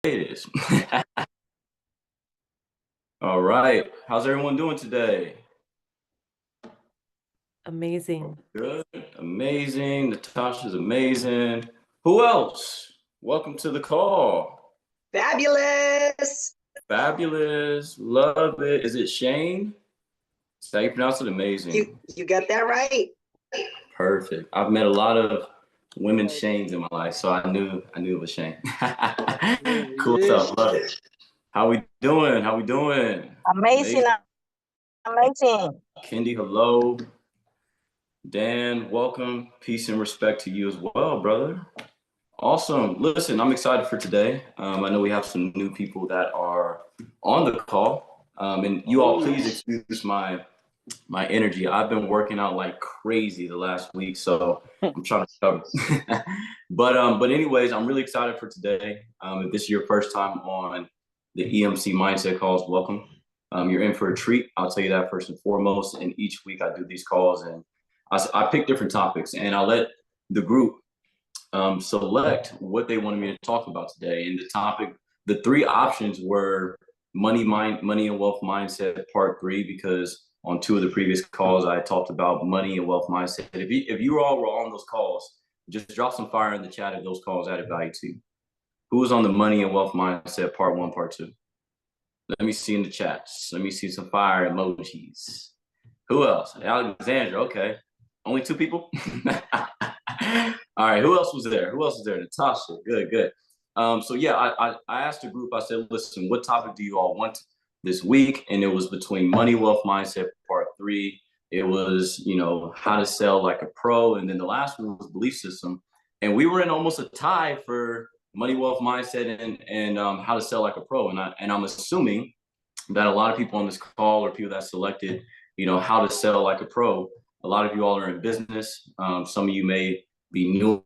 It is. All right. How's everyone doing today? Amazing. Good. Amazing. Natasha's amazing. Who else? Welcome to the call. Fabulous. Fabulous. Love it. Is it Shane? Is that how you pronounce it? Amazing. You got that right. Perfect. I've met a lot of women Shanes in my life, so I knew it was Shane. Cool stuff. Love it. How we doing? How we doing? Amazing. Amazing. Kendi, hello. Dan, welcome. Peace and respect to you as well, brother. Awesome. Listen, I'm excited for today. I know we have some new people that are on the call. And you all please excuse my energy. I've been working out like crazy the last week, so I'm trying to cover. But anyways, I'm really excited for today. If this is your first time on the EMC Mindset calls, welcome. You're in for a treat. I'll tell you that first and foremost. And each week I do these calls and I pick different topics and I let the group select what they wanted me to talk about today. And the three options were money and wealth mindset part 3, because on 2 of the previous calls I talked about money and wealth mindset. If you all were on those calls, just drop some fire in the chat if those calls added value to you. Who was on the money and wealth mindset part 1, part 2? Let me see in the chats. Let me see some fire emojis. Who else? Alexandra. Okay. Only 2 people? All right. Who else was there? Natasha. Good. So yeah, I asked the group, I said, listen, what topic do you all want this week? And it was between money, wealth, mindset, part 3. It was, how to sell like a pro. And then the last one was belief system. And we were in almost a tie for money, wealth, mindset, and how to sell like a pro. And I'm assuming that a lot of people on this call or people that selected, how to sell like a pro. A lot of you all are in business. Some of you may be new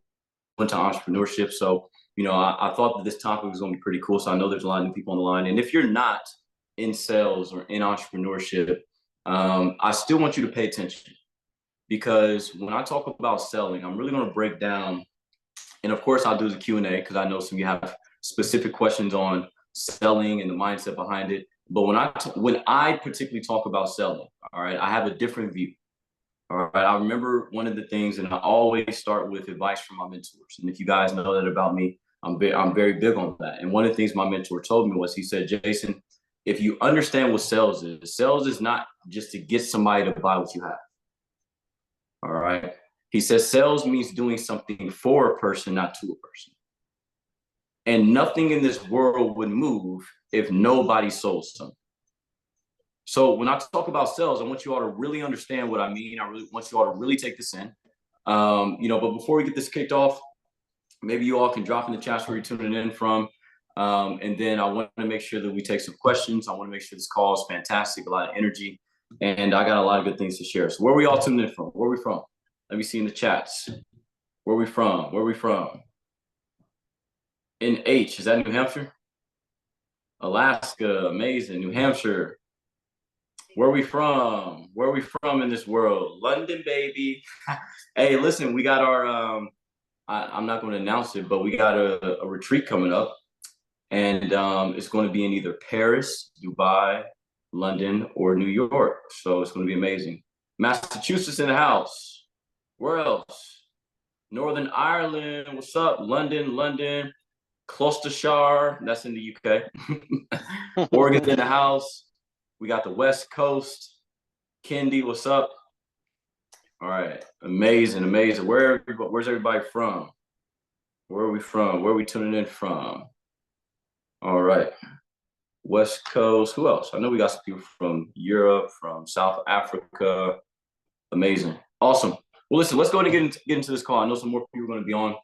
into entrepreneurship. So, I thought that this topic was going to be pretty cool. So I know there's a lot of new people on the line. And if you're not in sales or in entrepreneurship, I still want you to pay attention, because when I talk about selling, I'm really going to break down. And of course, I'll do the Q&A because I know some of you have specific questions on selling and the mindset behind it. But when I particularly talk about selling, all right, I have a different view. All right. I remember one of the things, and I always start with advice from my mentors. And if you guys know that about me, I'm very big on that. And one of the things my mentor told me was, he said, Jason, if you understand what sales is not just to get somebody to buy what you have. All right. He says sales means doing something for a person, not to a person. And nothing in this world would move if nobody sold something. So when I talk about sales, I want you all to really understand what I mean. I really want you all to really take this in. But before we get this kicked off, maybe you all can drop in the chat where you're tuning in from. And then I want to make sure that we take some questions. I want to make sure this call is fantastic, a lot of energy. And I got a lot of good things to share. So where are we all tuned in from? Where are we from? Let me see in the chats. Where are we from? NH, is that New Hampshire? Alaska, amazing. New Hampshire. Where are we from? In this world? London, baby. Hey, listen, we got our, I'm not going to announce it, but we got a retreat coming up. And it's going to be in either Paris, Dubai, London, or New York. So it's going to be amazing. Massachusetts in the house. Where else? Northern Ireland. What's up? London. Gloucestershire. That's in the UK. Oregon's in the house. We got the West Coast. Kendi, what's up? All right. Amazing. Where's everybody from? Where are we from? Where are we tuning in from? All right. West Coast. Who else? I know we got some people from Europe, from South Africa. Amazing. Awesome. Well, listen, let's go ahead and get into this call. I know some more people are going to be on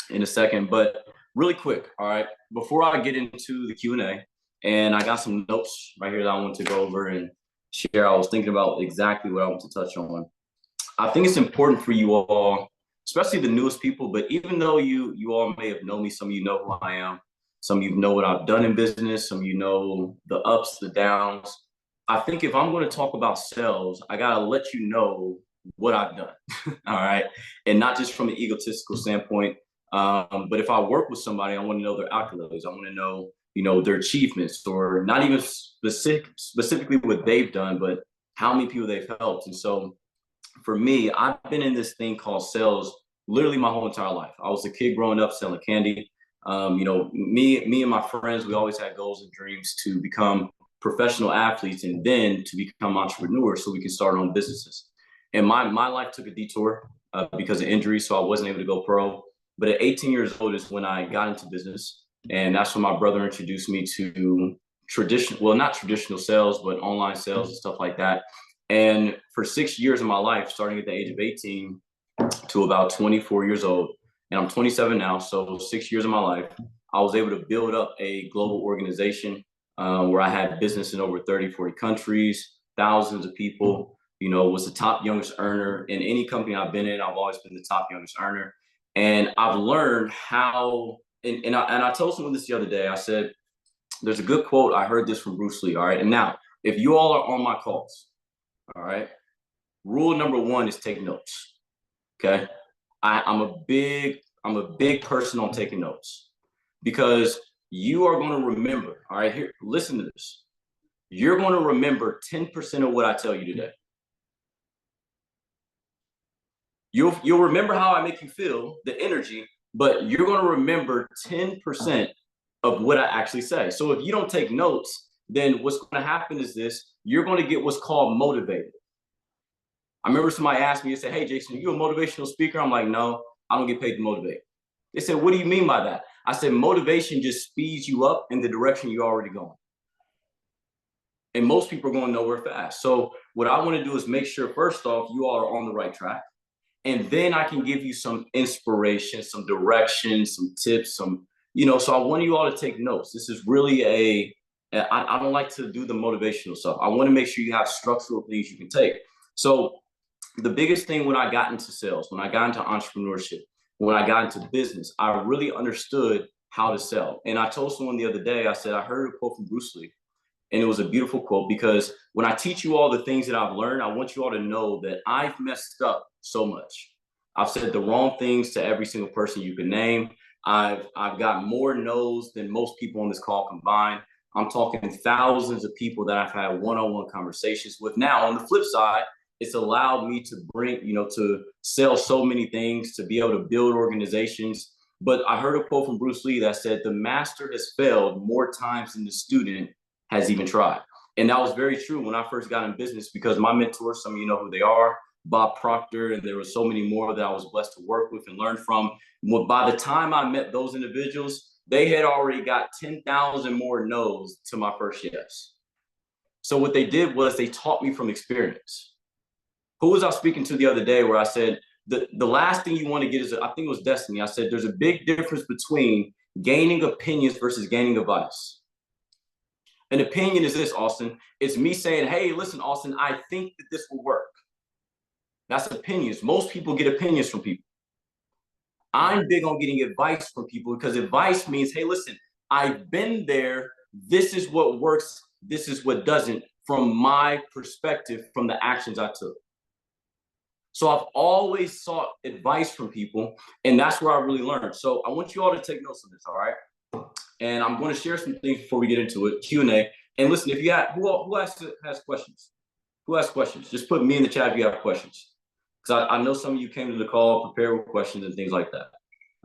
in a second, but really quick, all right, before I get into the Q&A, and I got some notes right here that I want to go over and share. I was thinking about exactly what I want to touch on. I think it's important for you all, especially the newest people, but even though you all may have known me, some of you know who I am, some of you know what I've done in business, some of you know the ups, the downs. I think if I'm going to talk about sales, I got to let you know what I've done, all right? And not just from an egotistical standpoint. But if I work with somebody, I want to know their accolades. I want to know, their achievements, or not even specifically what they've done, but how many people they've helped. And so for me, I've been in this thing called sales literally my whole entire life. I was a kid growing up selling candy. Me and my friends, we always had goals and dreams to become professional athletes and then to become entrepreneurs so we can start our own businesses. And my life took a detour because of injury, so I wasn't able to go pro. But at 18 years old is when I got into business. And that's when my brother introduced me to not traditional sales, but online sales and stuff like that. And for 6 years of my life, starting at the age of 18 to about 24 years old, and I'm 27 now, so 6 years of my life, I was able to build up a global organization where I had business in over 30, 40 countries, thousands of people, was the top youngest earner in any company I've been in. I've always been the top youngest earner. And I've learned how, and I told someone this the other day, I said, there's a good quote. I heard this from Bruce Lee. All right. And now, if you all are on my calls, all right, rule number one is take notes. Okay. I'm a big person on taking notes, because you are going to remember. All right, here, listen to this. You're going to remember 10% of what I tell you today. You'll remember how I make you feel, the energy, but you're going to remember 10% of what I actually say. So if you don't take notes, then what's going to happen is this: you're going to get what's called motivated. I remember somebody asked me, they said, "Hey, Jason, are you a motivational speaker?" I'm like, "No, I don't get paid to motivate." They said, "What do you mean by that?" I said, "Motivation just speeds you up in the direction you're already going. And most people are going nowhere fast." So what I want to do is make sure, first off, you all are on the right track. And then I can give you some inspiration, some direction, some tips, so I want you all to take notes. This is really I don't like to do the motivational stuff. I want to make sure you have structural things you can take. So the biggest thing when I got into sales, when I got into entrepreneurship, when I got into business, I really understood how to sell. And I told someone the other day, I said, I heard a quote from Bruce Lee, and it was a beautiful quote, because when I teach you all the things that I've learned, I want you all to know that I've messed up so much. I've said the wrong things to every single person you can name. I've got more no's than most people on this call combined. I'm talking thousands of people that I've had one-on-one conversations with. Now, on the flip side, it's allowed me to bring, to sell so many things, to be able to build organizations. But I heard a quote from Bruce Lee that said, the master has failed more times than the student has even tried. And that was very true when I first got in business, because my mentors, some of you know who they are, Bob Proctor, and there were so many more that I was blessed to work with and learn from. Well, by the time I met those individuals, they had already got 10,000 more no's to my first yes. So what they did was they taught me from experience. Who was I speaking to the other day where I said, the last thing you want to get is, I think it was Destiny. I said, there's a big difference between gaining opinions versus gaining advice. An opinion is this, Austin. It's me saying, hey, listen, Austin, I think that this will work. That's opinions. Most people get opinions from people. I'm big on getting advice from people, because advice means, hey, listen, I've been there. This is what works. This is what doesn't, from my perspective, from the actions I took. So I've always sought advice from people, and that's where I really learned. So I want you all to take notes of this, all right? And I'm going to share some things before we get into it, Q&A. And listen, if you have, who has questions? Who has questions? Just put me in the chat if you have questions. Because I know some of you came to the call prepared with questions and things like that.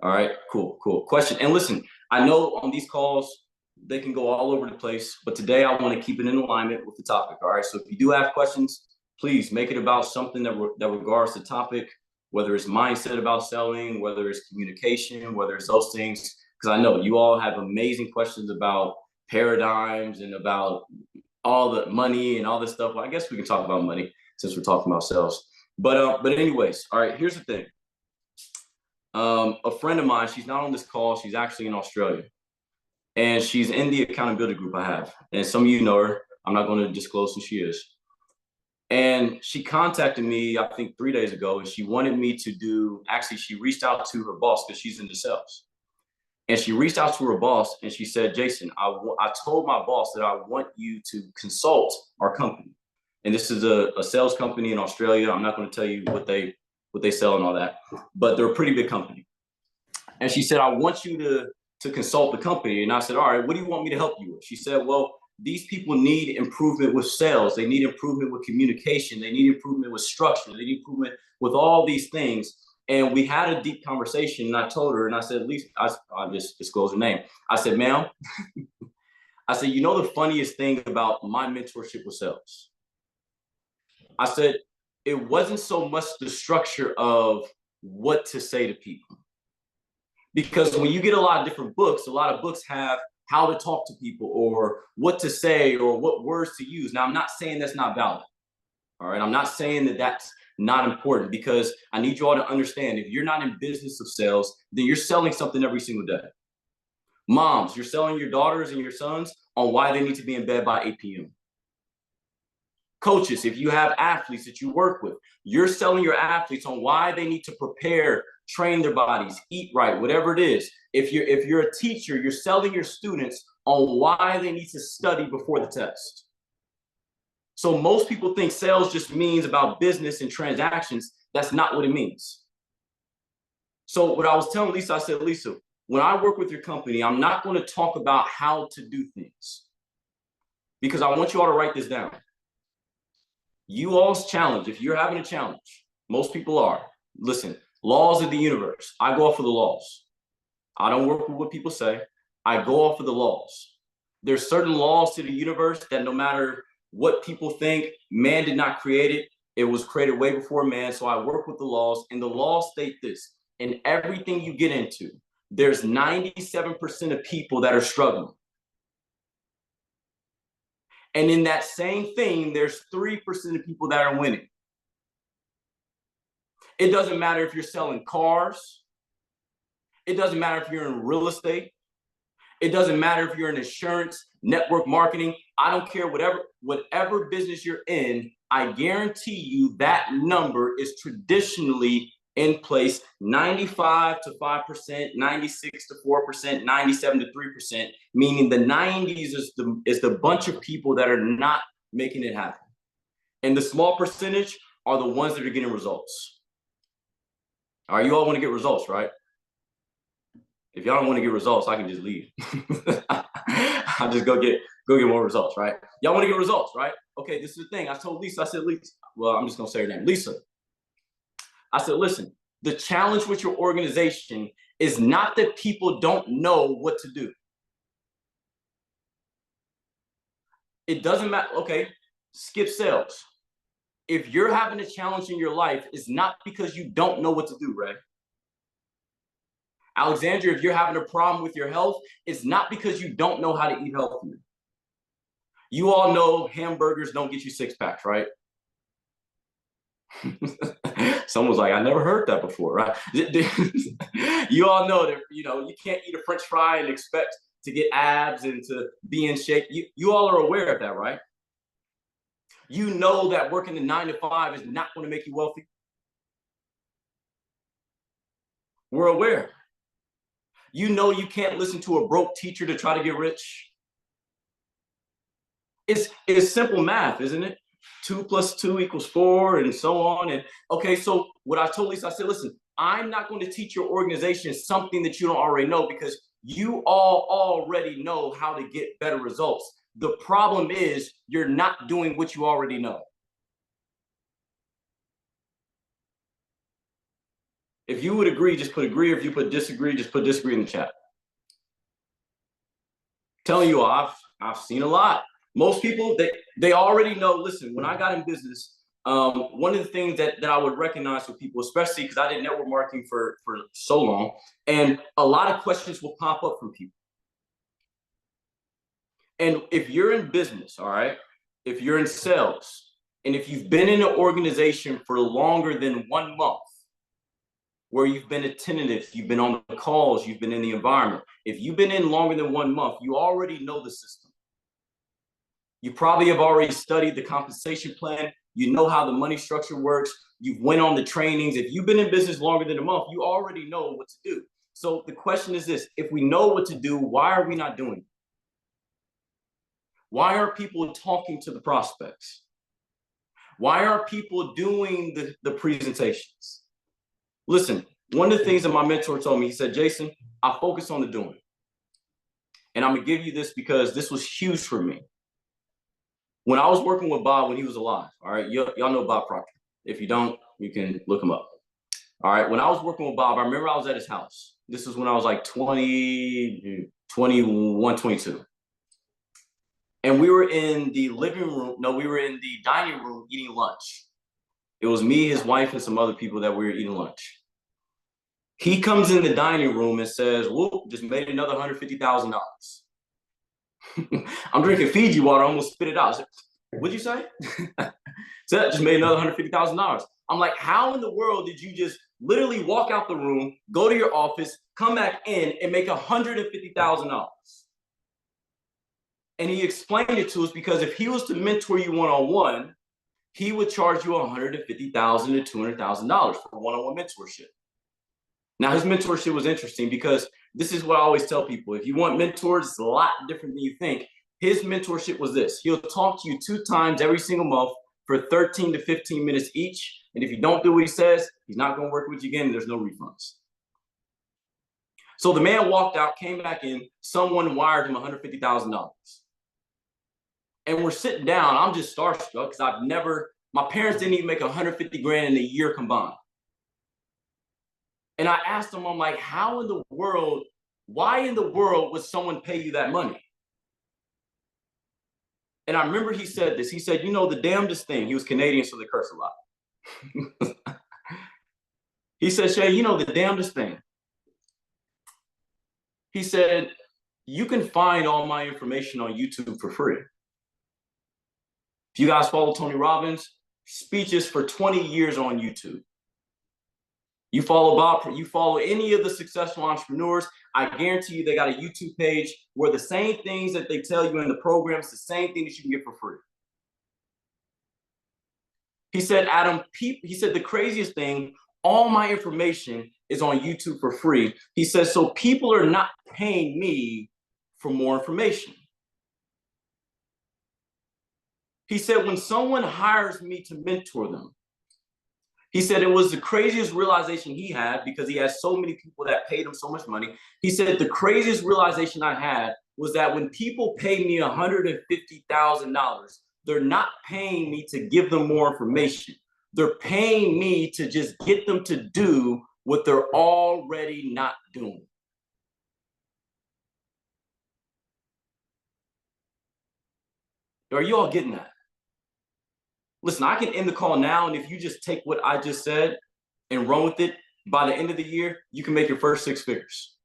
All right, cool. Question. And listen, I know on these calls, they can go all over the place, but today I want to keep it in alignment with the topic. All right, so if you do have questions, please make it about something that regards the topic, whether it's mindset about selling, whether it's communication, whether it's those things. Because I know you all have amazing questions about paradigms and about all the money and all this stuff. Well, I guess we can talk about money since we're talking about sales. But anyways, all right, here's the thing. A friend of mine, she's not on this call. She's actually in Australia. And she's in the accountability group I have. And some of you know her. I'm not going to disclose who she is. And she contacted me, I think 3 days ago, and she wanted me to do, actually, she reached out to her boss because she's into sales. And she reached out to her boss and she said, Jason, I told my boss that I want you to consult our company. And this is a sales company in Australia. I'm not going to tell you what they sell and all that, but they're a pretty big company. And she said, I want you to consult the company. And I said, all right, what do you want me to help you with? She said, well, these people need improvement with sales. They need improvement with communication. They need improvement with structure. They need improvement with all these things. And we had a deep conversation, and I told her, and I said, at least I just disclosed her name. I said, ma'am, I said, you know the funniest thing about my mentorship with sales? I said, it wasn't so much the structure of what to say to people. Because when you get a lot of different books, a lot of books have how to talk to people or what to say or what words to use. Now, I'm not saying that's not valid. All right. I'm not saying that that's not important, because I need you all to understand, if you're not in business of sales, then you're selling something every single day. Moms, you're selling your daughters and your sons on why they need to be in bed by 8 p.m. Coaches, if you have athletes that you work with, you're selling your athletes on why they need to prepare, train their bodies, eat right, whatever it is. If you're a teacher, you're selling your students on why they need to study before the test. So most people think sales just means about business and transactions. That's not what it means. So what I was telling Lisa, I said, Lisa, when I work with your company, I'm not going to talk about how to do things, because I want you all to write this down. You all's challenge, if you're having a challenge, most people are, listen, laws of the universe. I go off of the laws. I don't work with what people say. I go off of the laws. There's certain laws to the universe that no matter what people think, man did not create it. It was created way before man. So I work with the laws, and the laws state this: in everything you get into, there's 97% of people that are struggling. And in that same thing, there's 3% of people that are winning. It doesn't matter if you're selling cars. It doesn't matter if you're in real estate. It doesn't matter if you're in insurance, network marketing. I don't care, whatever business you're in, I guarantee you that number is traditionally in place 95 to 5%, 96 to 4%, 97 to 3%, meaning the 90s is the bunch of people that are not making it happen. And the small percentage are the ones that are getting results. All right, you all want to get results, right? If y'all don't want to get results, I can just leave. I'll just go get more results, right? Y'all want to get results, right? Okay, this is the thing. I told Lisa, I said, Lisa, well, I'm just going to say her name, Lisa. I said, listen, the challenge with your organization is not that people don't know what to do. It doesn't matter. Okay, skip sales. If you're having a challenge in your life, it's not because you don't know what to do, Ray. Alexandria, if you're having a problem with your health, it's not because you don't know how to eat healthier. You all know hamburgers don't get you six packs, right? Someone's like, I never heard that before, right? You all know that, you can't eat a French fry and expect to get abs and to be in shape. You all are aware of that, right? You know that working a 9 to 5 is not going to make you wealthy. We're aware. You know you can't listen to a broke teacher to try to get rich. It's simple math, isn't it? 2 + 2 = 4, and so on. And okay, so what I told Lisa, I said, listen, I'm not going to teach your organization something that you don't already know, because you all already know how to get better results. The problem is you're not doing what you already know. If you would agree, just put agree. If you put disagree, just put disagree in the chat. Telling you all, I've seen a lot. Most people, they already know. Listen, when I got in business, one of the things that I would recognize with people, especially because I did network marketing for so long, and a lot of questions will pop up from people. And if you're in business, all right, if you're in sales, and if you've been in an organization for longer than 1 month, where you've been attentive, you've been on the calls, you've been in the environment, if you've been in longer than 1 month, you already know the system. You probably have already studied the compensation plan. You know how the money structure works. You've went on the trainings. If you've been in business longer than a month, you already know what to do. So the question is this: if we know what to do, why are we not doing it? Why are people talking to the prospects? Why are people doing the presentations? Listen, One of the things that my mentor told me, he said, Jason, I focus on the doing. And I'm going to give you this because this was huge for me. When I was working with Bob when he was alive, all right, y'all know Bob Proctor. If you don't, you can look him up. All right, when I was working with Bob, I remember I was at his house. This was when I was like 20, 21, 22. And we were in the living room. No, we were in the dining room eating lunch. It was me, his wife, and some other people that we were eating lunch. He comes in the dining room and says, whoop, just made another $150,000. I'm drinking Fiji water, I almost spit it out. I said, what'd you say? So that just made another $150,000. I'm like, how in the world did you just literally walk out the room, go to your office, come back in and make $150,000? And he explained it to us because if he was to mentor you one-on-one, he would charge you $150,000 to $200,000 for one-on-one mentorship. Now, his mentorship was interesting because this is what I always tell people. If you want mentors, it's a lot different than you think. His mentorship was this. He'll talk to you 2 times every single month for 13 to 15 minutes each. And if you don't do what he says, he's not going to work with you again. And there's no refunds. So the man walked out, came back in. Someone wired him $150,000. And we're sitting down. I'm just starstruck because my parents didn't even make $150 grand in a year combined. And I asked him, I'm like, why in the world would someone pay you that money? And I remember he said this. He said, you know, the damnedest thing. He was Canadian, so they curse a lot. He said, Shay, you know, the damnedest thing. He said, you can find all my information on YouTube for free. If you guys follow Tony Robbins, speeches for 20 years on YouTube. You follow Bob, you follow any of the successful entrepreneurs, I guarantee you they got a YouTube page where the same things that they tell you in the programs, the same thing that you can get for free. He said, Adam, he said the craziest thing, all my information is on YouTube for free. He says, so people are not paying me for more information. He said, when someone hires me to mentor them, he said it was the craziest realization he had because he has so many people that paid him so much money. He said the craziest realization I had was that when people pay me $150,000, they're not paying me to give them more information. They're paying me to just get them to do what they're already not doing. Are you all getting that? Listen, I can end the call now, and if you just take what I just said and run with it, by the end of the year, you can make your first 6 figures.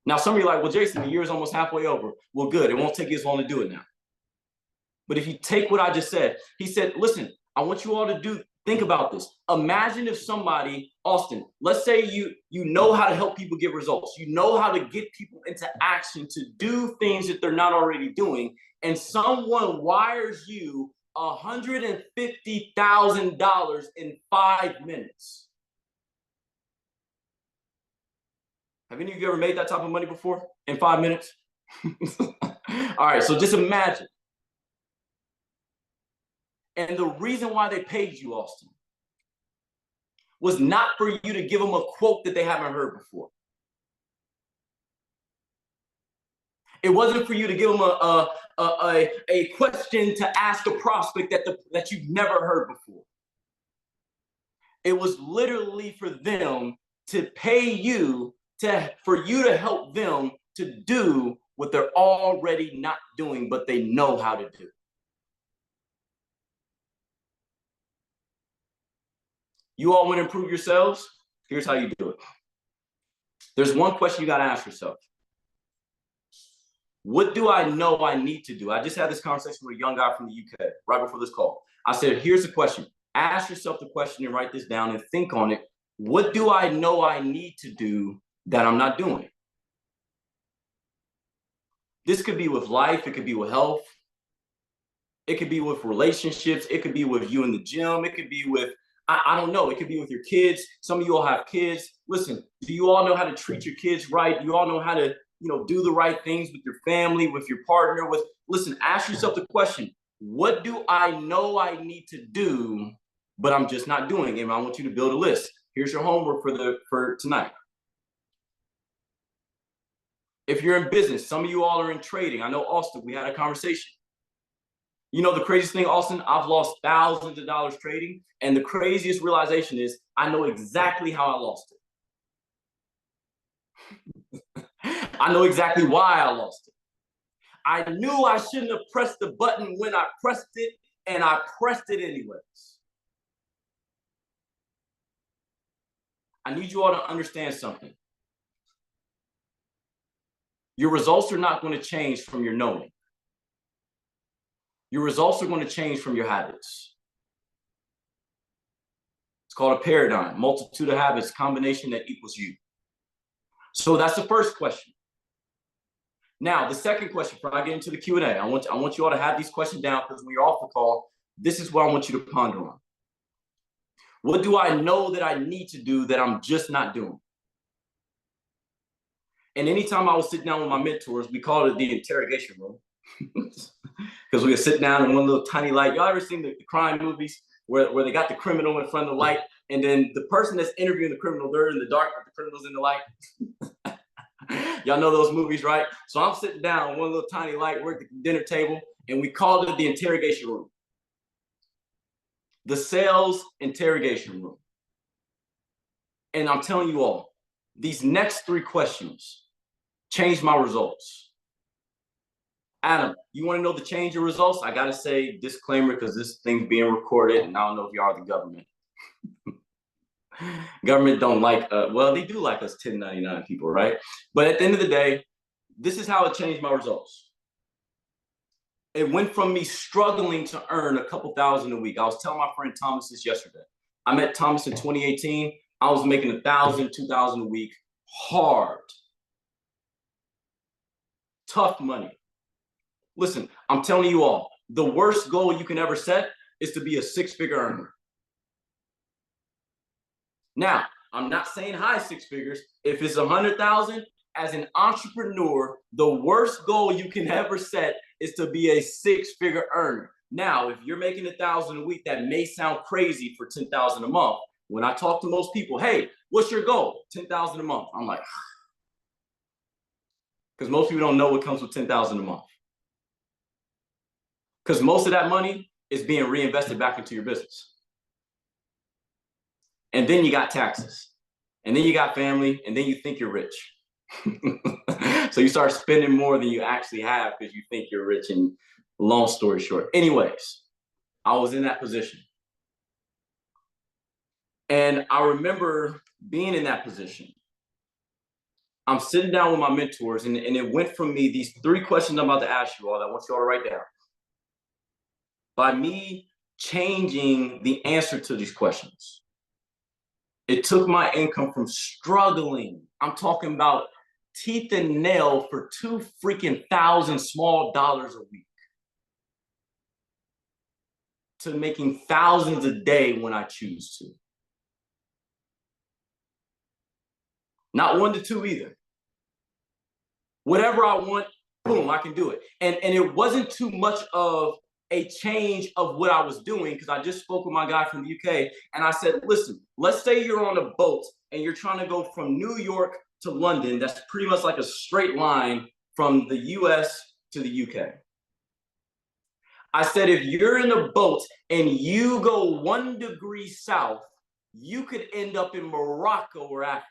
Now, some of you are like, well, Jason, the year is almost halfway over. Well, good. It won't take you as long to do it now. But if you take what I just said, he said, listen, I want you all to think about this. Imagine if somebody, Austin, let's say you know how to help people get results. You know how to get people into action to do things that they're not already doing. And someone wires you $150,000 in 5 minutes. Have any of you ever made that type of money before in 5 minutes? All right, so just imagine. And the reason why they paid you, Austin, was not for you to give them a quote that they haven't heard before. It wasn't for you to give them a question to ask a prospect that you've never heard before. It was literally for them to pay you for you to help them to do what they're already not doing, but they know how to do. You all want to improve yourselves? Here's how you do it. There's one question you got to ask yourself. What do I know I need to do? I just had this conversation with a young guy from the UK right before this call. I said, here's the question. Ask yourself the question and write this down and think on it. What do I know I need to do that I'm not doing? This could be with life. It could be with health. It could be with relationships. It could be with you in the gym. It could be with, I don't know. It could be with your kids. Some of you all have kids. Listen, do you all know how to treat your kids right? Do you all know how to, do the right things with your family, with your partner? Listen, ask yourself the question, what do I know I need to do, but I'm just not doing it? And I want you to build a list. Here's your homework for tonight. If you're in business, some of you all are in trading. I know Austin, we had a conversation. You know the craziest thing, Austin? I've lost thousands of dollars trading, and the craziest realization is I know exactly how I lost it. I know exactly why I lost it. I knew I shouldn't have pressed the button when I pressed it, and I pressed it anyways. I need you all to understand something. Your results are not going to change from your knowing. Your results are going to change from your habits. It's called a paradigm, multitude of habits, combination that equals you. So that's the first question. Now, the second question, before I get into the Q&A, I want you all to have these questions down, because when you're off the call, this is what I want you to ponder on. What do I know that I need to do that I'm just not doing? And anytime I would sit down with my mentors, we called it the interrogation room. Because we would sit down in one little tiny light. Y'all ever seen the crime movies where they got the criminal in front of the light, and then the person that's interviewing the criminal, they're in the dark, but the criminal's in the light? Y'all know those movies, right? So I'm sitting down on one little tiny light, we're at the dinner table, and we called it the interrogation room. The sales interrogation room. And I'm telling you all, these next 3 questions changed my results. Adam, you want to know the change of results? I got to say disclaimer, because this thing's being recorded, and I don't know if you are the government. Government don't like, well, they do like us 1099 people, right? But at the end of the day, this is how it changed my results. It went from me struggling to earn a couple thousand a week. I was telling my friend Thomas this yesterday. I met Thomas in 2018. I was making 1,000, 2,000 a week, hard, tough money. Listen, I'm telling you all, the worst goal you can ever set is to be a 6-figure earner. Now, I'm not saying high 6 figures. If it's 100,000, as an entrepreneur, the worst goal you can ever set is to be a 6-figure earner. Now, if you're making 1,000 a week, that may sound crazy for 10,000 a month. When I talk to most people, hey, what's your goal? 10,000 a month. I'm like, because most people don't know what comes with 10,000 a month. Because most of that money is being reinvested back into your business. And then you got taxes. And then you got family. And then you think you're rich. So you start spending more than you actually have because you think you're rich. And long story short. Anyways, I was in that position. And I remember being in that position. I'm sitting down with my mentors, and it went from me, these 3 questions I'm about to ask you all that I want you all to write down. By me changing the answer to these questions, it took my income from struggling. I'm talking about teeth and nail for 2 freaking thousand small dollars a week to making thousands a day when I choose to. Not 1 to 2 either. Whatever I want, boom, I can do it. And it wasn't too much of a change of what I was doing, because I just spoke with my guy from the UK, and I said, listen, let's say you're on a boat and you're trying to go from New York to London. That's pretty much like a straight line from the US to the UK. I said, if you're in a boat and you go 1 degree south, you could end up in Morocco or Africa.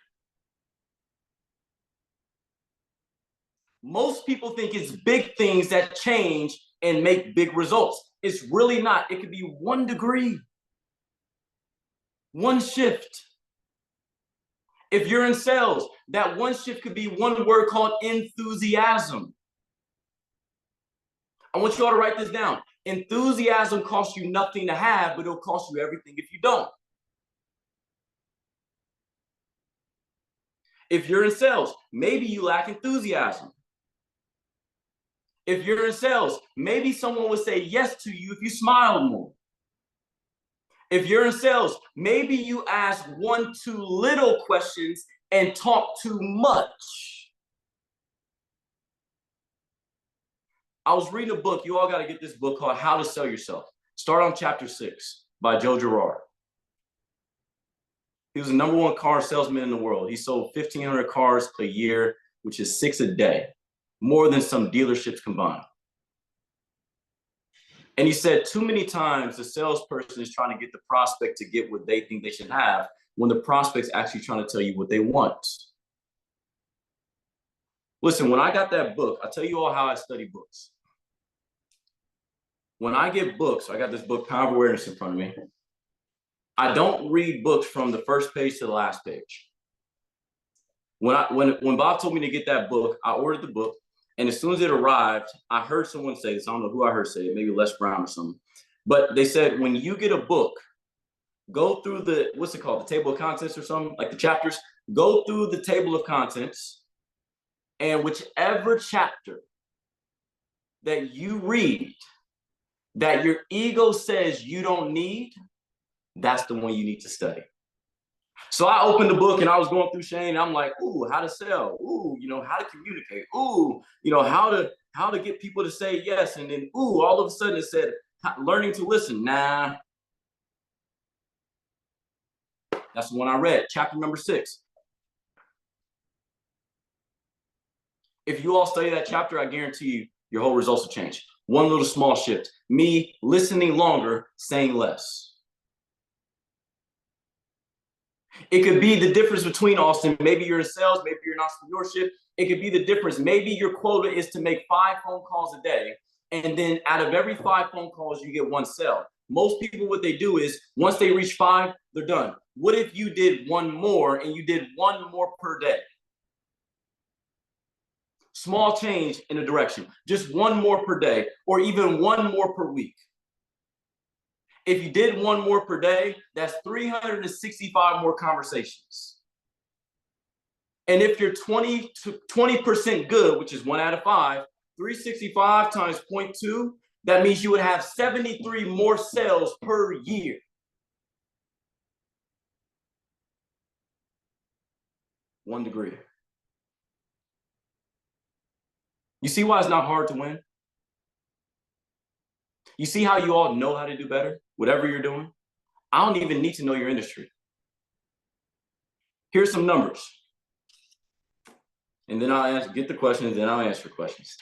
Most people think it's big things that change and make big results. It's really not. It could be 1 degree, 1 shift. If you're in sales, that 1 shift could be 1 word called enthusiasm. I want you all to write this down. Enthusiasm costs you nothing to have, but it'll cost you everything if you don't. If you're in sales, maybe you lack enthusiasm. If you're in sales, maybe someone would say yes to you if you smiled more. If you're in sales, maybe you ask 1 too little questions and talk too much. I was reading a book. You all got to get this book called How to Sell Yourself. Start on chapter 6 by Joe Girard. He was the #1 car salesman in the world. He sold 1,500 cars a year, which is 6 a day, more than some dealerships combined. And he said too many times the salesperson is trying to get the prospect to get what they think they should have when the prospect's actually trying to tell you what they want. Listen, when I got that book, I'll tell you all how I study books. When I get books, I got this book, Power of Awareness, in front of me. I don't read books from the first page to the last page. When Bob told me to get that book, I ordered the book. And as soon as it arrived, I heard someone say this. I don't know who I heard say it, maybe Les Brown or something. But they said, when you get a book, go through the, what's it called? The table of contents or something, like the chapters. Go through the table of contents, and whichever chapter that you read that your ego says you don't need, that's the one you need to study. So I opened the book and I was going through Shane. And I'm like, ooh, how to sell. Ooh, how to communicate. Ooh, how to get people to say yes. And then, ooh, all of a sudden it said, learning to listen. Nah. That's the one I read, chapter number 6. If you all study that chapter, I guarantee you, your whole results will change. One little small shift. Me listening longer, saying less. It could be the difference between, Austin, maybe you're in sales, maybe you're in entrepreneurship. It could be the difference. Maybe your quota is to make 5 phone calls a day. And then out of every 5 phone calls, you get 1 sale. Most people, what they do is once they reach 5, they're done. What if you did 1 more and you did 1 more per day? Small change in a direction, just 1 more per day, or even 1 more per week. If you did 1 more per day, that's 365 more conversations. And if you're 20% good, which is 1 out of 5, 365 times 0.2, that means you would have 73 more sales per year. One degree. You see why it's not hard to win? You see how you all know how to do better, whatever you're doing? I don't even need to know your industry. Here's some numbers. And then I'll get the questions, then I'll answer questions.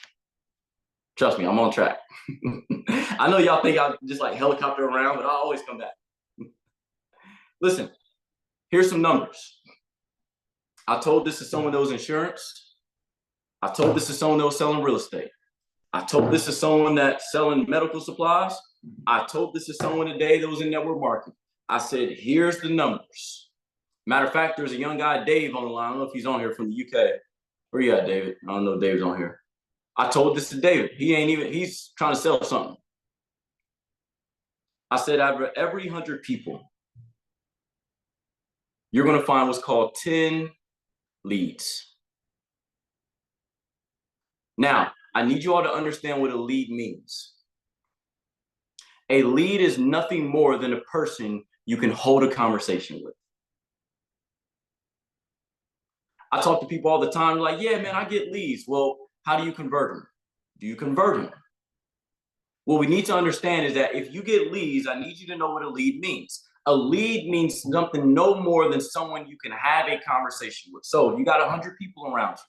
Trust me, I'm on track. I know y'all think I'll just like helicopter around, but I'll always come back. Listen, here's some numbers. I told this to someone that was insurance. I told this to someone that was selling real estate. I told this to someone that's selling medical supplies. I told this to someone today that was in network marketing. I said, here's the numbers. Matter of fact, there's a young guy, Dave, on the line. I don't know if he's on here from the UK. Where you at, David? I don't know if Dave's on here. I told this to David. He's trying to sell something. I said, out of every 100 people, you're going to find what's called 10 leads. Now, I need you all to understand what a lead means. A lead is nothing more than a person you can hold a conversation with. I talk to people all the time like, yeah, man, I get leads. Well, how do you convert them? Do you convert them? What we need to understand is that if you get leads, I need you to know what a lead means. A lead means something no more than someone you can have a conversation with. So you got 100 people around you.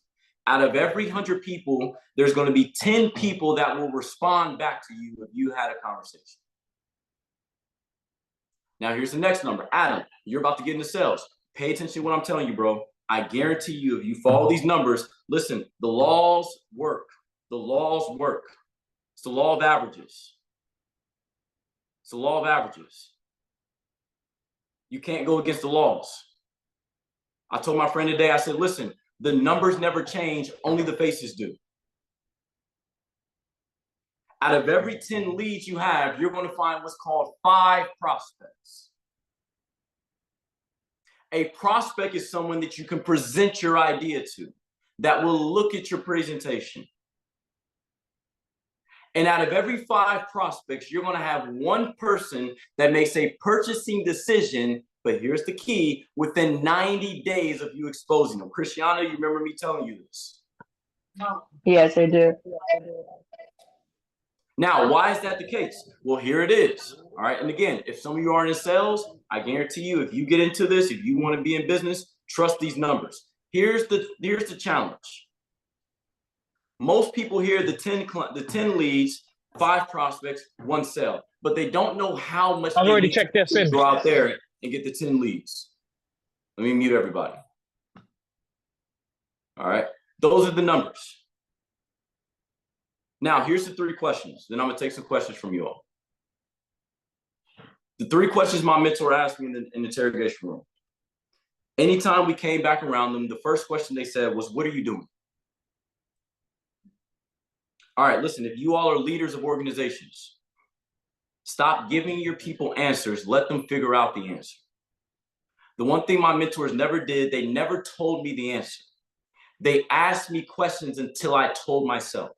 Out of every 100 people, there's going to be 10 people that will respond back to you if you had a conversation. Now, here's the next number. Adam, you're about to get into sales. Pay attention to what I'm telling you, bro. I guarantee you, if you follow these numbers, listen, the laws work. The laws work. It's the law of averages. It's the law of averages. You can't go against the laws. I told my friend today, I said, listen, the numbers never change, only the faces do. Out of every 10 leads you have, you're going to find what's called 5 prospects. A prospect is someone that you can present your idea to, that will look at your presentation. And out of every 5 prospects, you're going to have 1 person that makes a purchasing decision, but here's the key, within 90 days of you exposing them. Christiana, you remember me telling you this? No. Yes, I do. Now, why is that the case? Well, here it is. All right. And again, if some of you aren't in sales, I guarantee you, if you get into this, if you want to be in business, trust these numbers. Here's the challenge. Most people hear the 10 leads, 5 prospects, 1 sale, but they don't know how much I've they already need checked to this in. go out there and get the 10 leads. Let me mute everybody. All right. Those are the numbers. Now, here's the 3 questions. Then I'm going to take some questions from you all. The 3 questions my mentor asked me in the interrogation room. Anytime we came back around them, the first question they said was, what are you doing? All right, listen, if you all are leaders of organizations, stop giving your people answers. Let them figure out the answer. The one thing my mentors never did, they never told me the answer. They asked me questions until I told myself.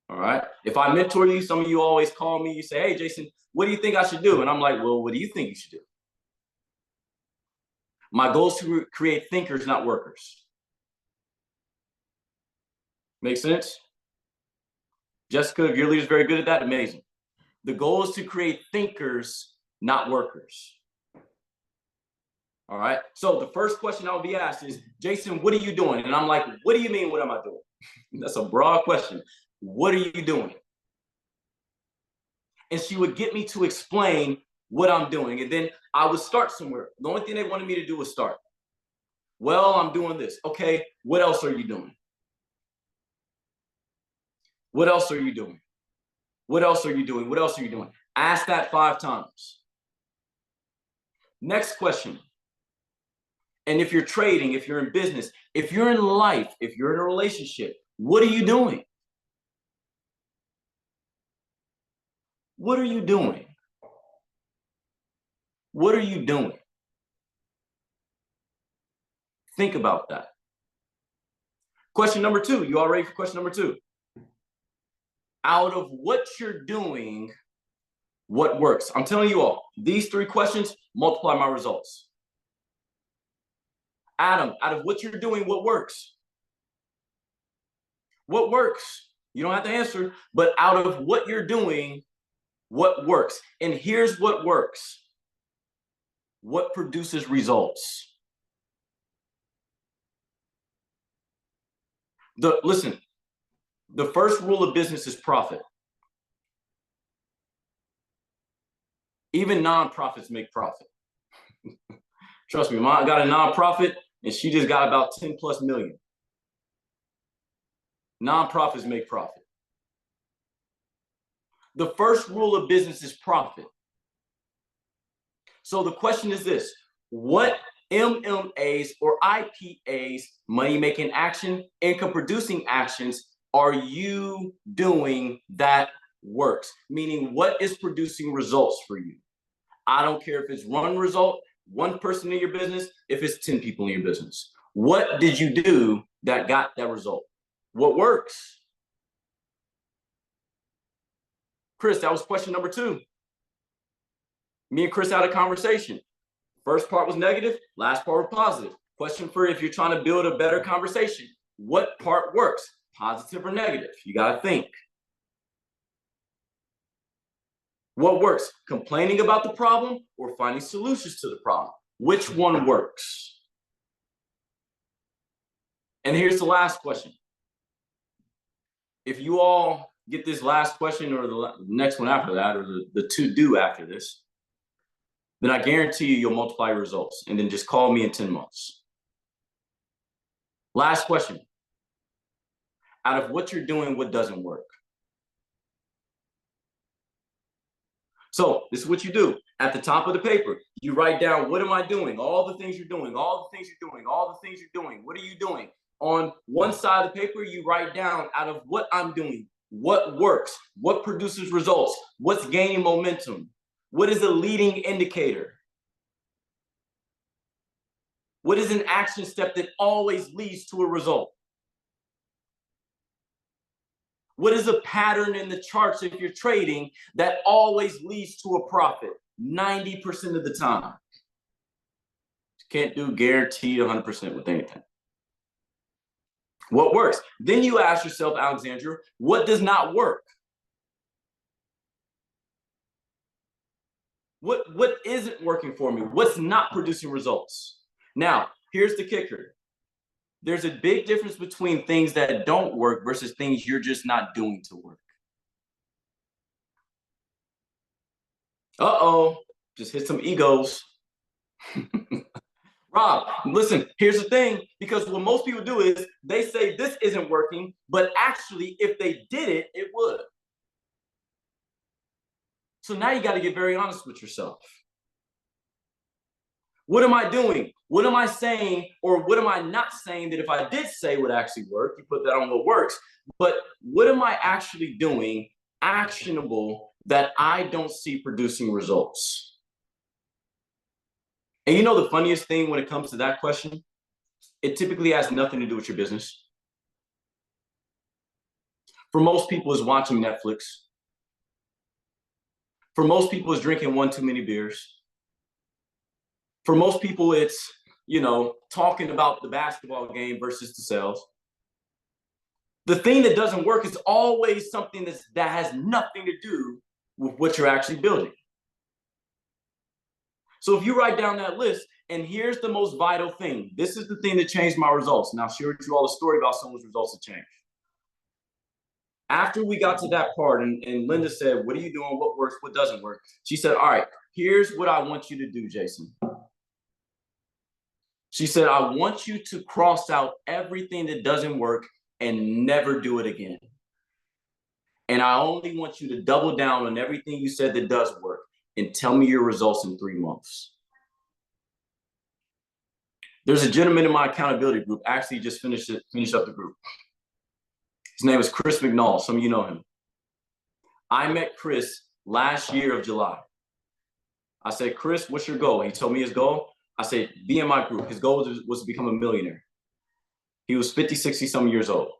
All right. If I mentor you, some of you always call me, you say, hey, Jason, what do you think I should do? And I'm like, well, what do you think you should do? My goal is to create thinkers, not workers. Make sense? Jessica, if your leader's very good at that, amazing. The goal is to create thinkers, not workers. All right. So the first question I'll be asked is, Jason, what are you doing? And I'm like, what do you mean, what am I doing? That's a broad question. What are you doing? And she would get me to explain what I'm doing. And then I would start somewhere. The only thing they wanted me to do was start. Well, I'm doing this. Okay, what else are you doing? What else are you doing? What else are you doing? What else are you doing? Ask that 5 times. Next question. And if you're trading, if you're in business, if you're in life, if you're in a relationship, what are you doing? What are you doing? What are you doing? Think about that. Question number 2. You all ready for question number 2? Out of what you're doing, what works? I'm telling you all, these 3 questions multiply my results. Adam, out of what you're doing, what works? What works? You don't have to answer, but out of what you're doing, what works? And here's what works. What produces results? Listen, the first rule of business is profit. Even nonprofits make profit. Trust me, I got a nonprofit and she just got about 10+ million. Nonprofits make profit. The first rule of business is profit. So the question is this: what MMAs or IPAs, money making action, income producing actions, are you doing that works? Meaning, what is producing results for you? I don't care if it's 1 result, 1 person in your business, if it's 10 people in your business. What did you do that got that result? What works? Chris, that was question number 2. Me and Chris had a conversation. First part was negative, last part was positive. Question for if you're trying to build a better conversation: what part works, positive or negative? You got to think. What works? Complaining about the problem or finding solutions to the problem? Which one works? And here's the last question. If you all get this last question or the next one after that, or the to-do after this, then I guarantee you'll multiply your results, and then just call me in 10 months. Last question. Out of what you're doing, what doesn't work? So this is what you do. At the top of the paper, you write down, what am I doing? All the things you're doing, all the things you're doing, all the things you're doing. What are you doing? On one side of the paper, you write down, out of what I'm doing, what works, what produces results, what's gaining momentum, what is a leading indicator? What is an action step that always leads to a result? What is a pattern in the charts if you're trading that always leads to a profit 90% of the time? Can't do guaranteed 100% with anything. What works? Then you ask yourself, Alexandra, what does not work? What isn't working for me? What's not producing results? Now, here's the kicker. There's a big difference between things that don't work versus things you're just not doing to work. Uh-oh, just hit some egos. Rob, listen, here's the thing, because what most people do is they say this isn't working, but actually, if they did it, it would. So now you got to get very honest with yourself. What am I doing? What am I saying? Or what am I not saying that if I did say would actually work? You put that on what works. But what am I actually doing actionable that I don't see producing results? And you know the funniest thing when it comes to that question? It typically has nothing to do with your business. For most people, it's watching Netflix. For most people, it's drinking one too many beers. For most people, it's, talking about the basketball game versus the sales. The thing that doesn't work is always something that has nothing to do with what you're actually building. So if you write down that list, and here's the most vital thing, this is the thing that changed my results. And I'll share with you all a story about someone's results that changed. After we got to that part, and Linda said, what are you doing? What works? What doesn't work? She said, all right, here's what I want you to do, Jason. She said, I want you to cross out everything that doesn't work and never do it again. And I only want you to double down on everything you said that does work and tell me your results in 3 months. There's a gentleman in my accountability group, actually just finished up the group. His name is Chris McNall. Some of you know him. I met Chris last year of July. I said, Chris, what's your goal? He told me his goal. I said, be in my group. His goal was to become a millionaire. He was 50, 60 some years old,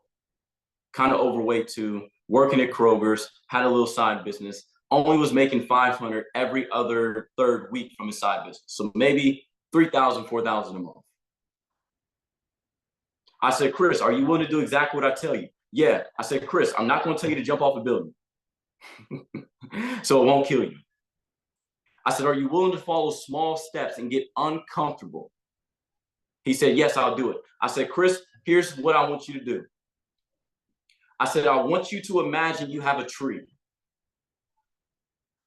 kind of overweight too, working at Kroger's, had a little side business, only was making $500 every other third week from his side business. So maybe $3,000, $4,000 a month. I said, Chris, are you willing to do exactly what I tell you? Yeah. I said, Chris, I'm not going to tell you to jump off a building. So it won't kill you. I said, are you willing to follow small steps and get uncomfortable? He said, yes, I'll do it. I said, Chris, here's what I want you to do. I said, I want you to imagine you have a tree.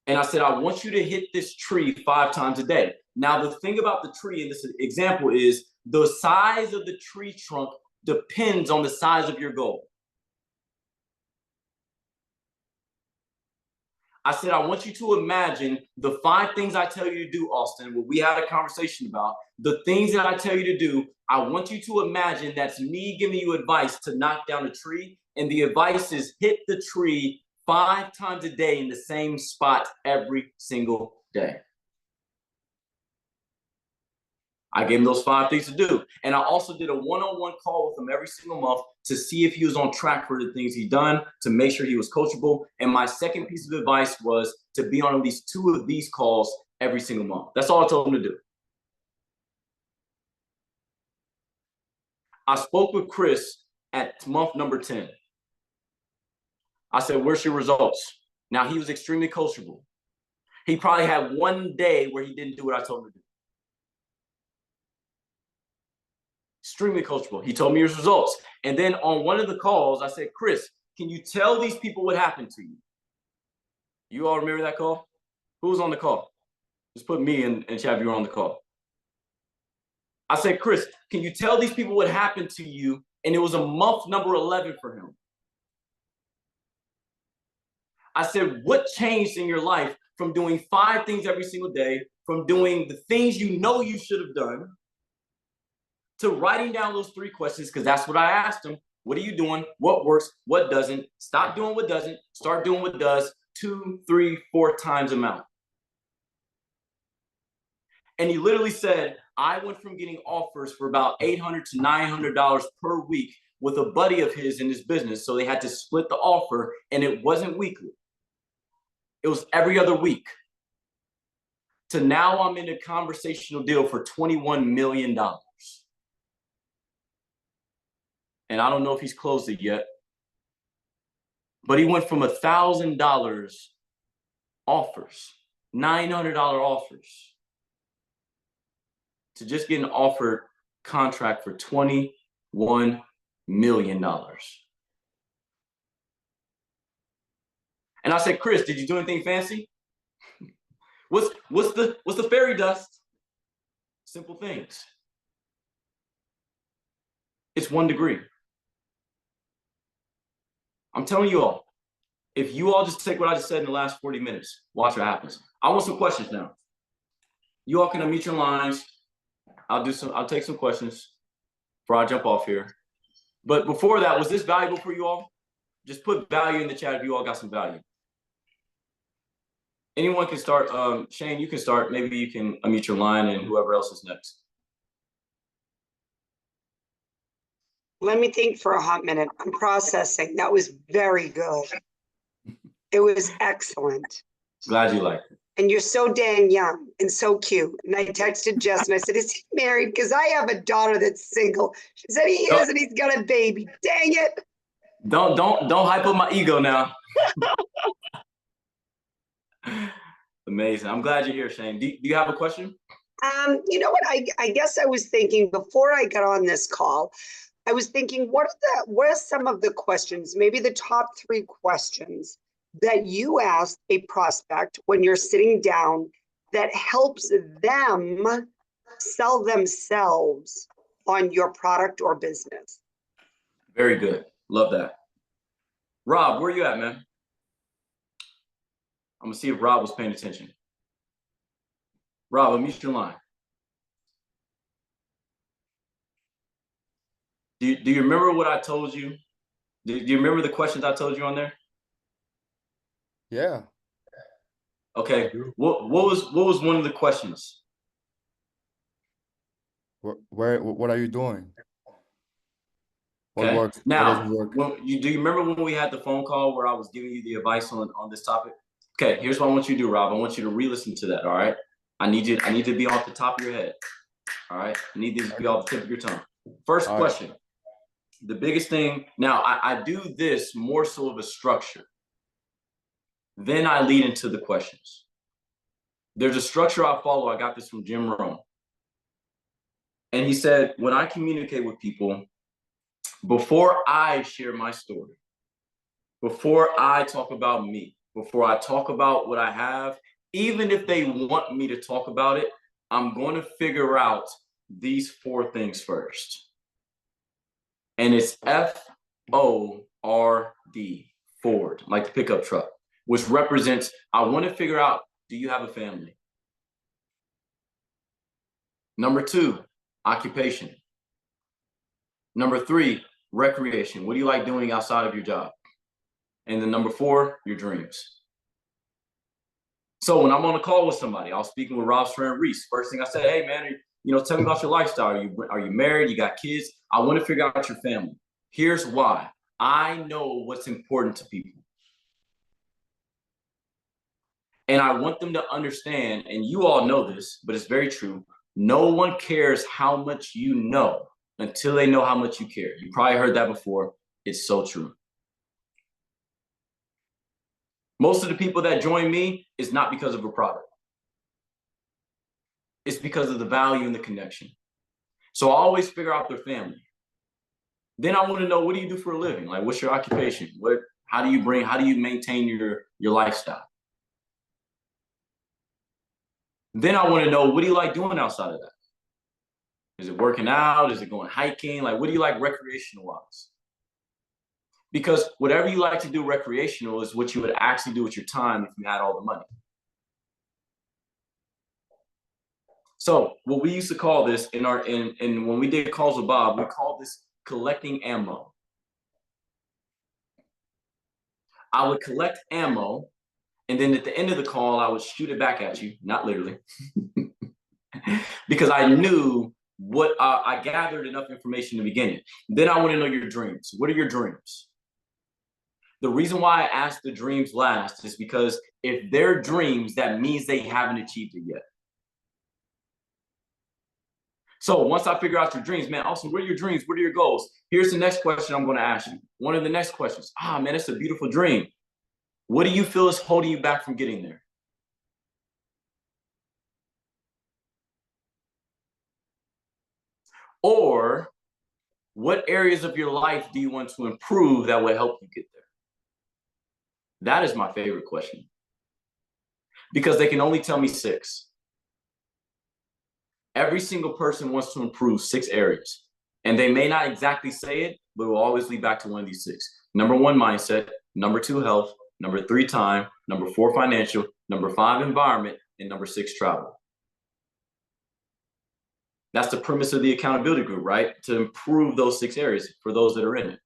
And I said, I want you to hit this tree 5 times a day. Now, the thing about the tree in this example is the size of the tree trunk depends on the size of your goal. I said, I want you to imagine the 5 things I tell you to do, Austin, what we had a conversation about, the things that I tell you to do, I want you to imagine that's me giving you advice to knock down a tree. And the advice is hit the tree 5 times a day in the same spot every single day. I gave him those 5 things to do. And I also did a one-on-one call with him every single month to see if he was on track for the things he'd done, to make sure he was coachable. And my second piece of advice was to be on at least 2 of these calls every single month. That's all I told him to do. I spoke with Chris at month number 10. I said, where's your results? Now, he was extremely coachable. He probably had 1 day where he didn't do what I told him to do. Extremely coachable. He told me his results. And then on one of the calls, I said, Chris, can you tell these people what happened to you? You all remember that call? Who was on the call? Just put me and Chav, you were on the call. I said, Chris, can you tell these people what happened to you? And it was a month number 11 for him. I said, what changed in your life from doing 5 things every single day, from doing the things you know you should have done, to writing down those 3 questions, because that's what I asked him. What are you doing? What works? What doesn't? Stop doing what doesn't. Start doing what does. 2, 3, 4 times amount. And he literally said, I went from getting offers for about $800 to $900 per week with a buddy of his in his business. So they had to split the offer, and it wasn't weekly. It was every other week. To now I'm in a conversational deal for $21 million. And I don't know if he's closed it yet, but he went from $1,000 offers $900 offers to just get an offered contract for $21 million. And I said, Chris, did you do anything fancy? What's the fairy dust? Simple things. It's 1 degree. I'm telling you all, if you all just take what I just said in the last 40 minutes, watch what happens. I want some questions now. You all can unmute your lines. I'll take some questions before I jump off here. But before that, was this valuable for you all? Just put value in the chat if you all got some value. Anyone can start. Shane, you can start. Maybe you can unmute your line and whoever else is next. Let me think for a hot minute. I'm processing. That was very good. It was excellent. Glad you liked it. And you're so dang young and so cute. And I texted Jess and I said, is he married? Because I have a daughter that's single. She said he is and he's got a baby. Dang it. Don't hype up my ego now. Amazing. I'm glad you're here, Shane. Do you have a question? You know what? I guess I was thinking before I got on this call, I was thinking, what are some of the questions, maybe the top 3 questions that you ask a prospect when you're sitting down that helps them sell themselves on your product or business? Very good. Love that. Rob, where you at, man? I'm gonna see if Rob was paying attention. Rob, unmute your line. Do you remember what I told you? Do you remember the questions I told you on there? Yeah. Okay. What was one of the questions? What are you doing? What Okay. works? Now, what doesn't work? do you remember when we had the phone call where I was giving you the advice on this topic? Okay, here's what I want you to do, Rob. I want you to re-listen to that, all right? I need to be off the top of your head, all right? I need this to be off the tip of your tongue. First question. The biggest thing, now I do this more so of a structure. Then I lead into the questions. There's a structure I follow. I got this from Jim Rohn. And he said, when I communicate with people, before I share my story, before I talk about me, before I talk about what I have, even if they want me to talk about it, I'm going to figure out these 4 things first. And it's FORD, Ford, like the pickup truck, which represents, I want to figure out, do you have a family? Number 2, occupation. Number 3, recreation. What do you like doing outside of your job? And then number 4, your dreams. So when I'm on a call with somebody, I was speaking with Rob's friend Reese. First thing I said, hey man, tell me about your lifestyle. Are you married? You got kids? I want to figure out your family. Here's why. I know what's important to people. And I want them to understand, and you all know this, but it's very true. No one cares how much you know until they know how much you care. You probably heard that before. It's so true. Most of the people that join me is not because of a product. It's because of the value and the connection. So I always figure out their family. Then I want to know, what do you do for a living? Like, what's your occupation? How do you maintain your lifestyle? Then I want to know, what do you like doing outside of that? Is it working out? Is it going hiking? Like, what do you like recreational wise? Because whatever you like to do recreational is what you would actually do with your time if you had all the money. So what we used to call this in when we did calls with Bob, we called this collecting ammo. I would collect ammo, and then at the end of the call, I would shoot it back at you, not literally, because I knew what I gathered enough information in the beginning. Then I want to know your dreams. What are your dreams? The reason why I asked the dreams last is because if they're dreams, that means they haven't achieved it yet. So once I figure out your dreams, man, awesome, what are your dreams? What are your goals? Here's the next question I'm going to ask you. One of the next questions. Man, it's a beautiful dream. What do you feel is holding you back from getting there? Or what areas of your life do you want to improve that will help you get there? That is my favorite question, because they can only tell me 6. Every single person wants to improve 6 areas, and they may not exactly say it, but it will always lead back to one of these 6. Number 1, mindset. Number 2, health. Number 3, time. Number 4, financial. Number 5, environment. And number 6, travel. That's the premise of the accountability group, right? To improve those 6 areas for those that are in it.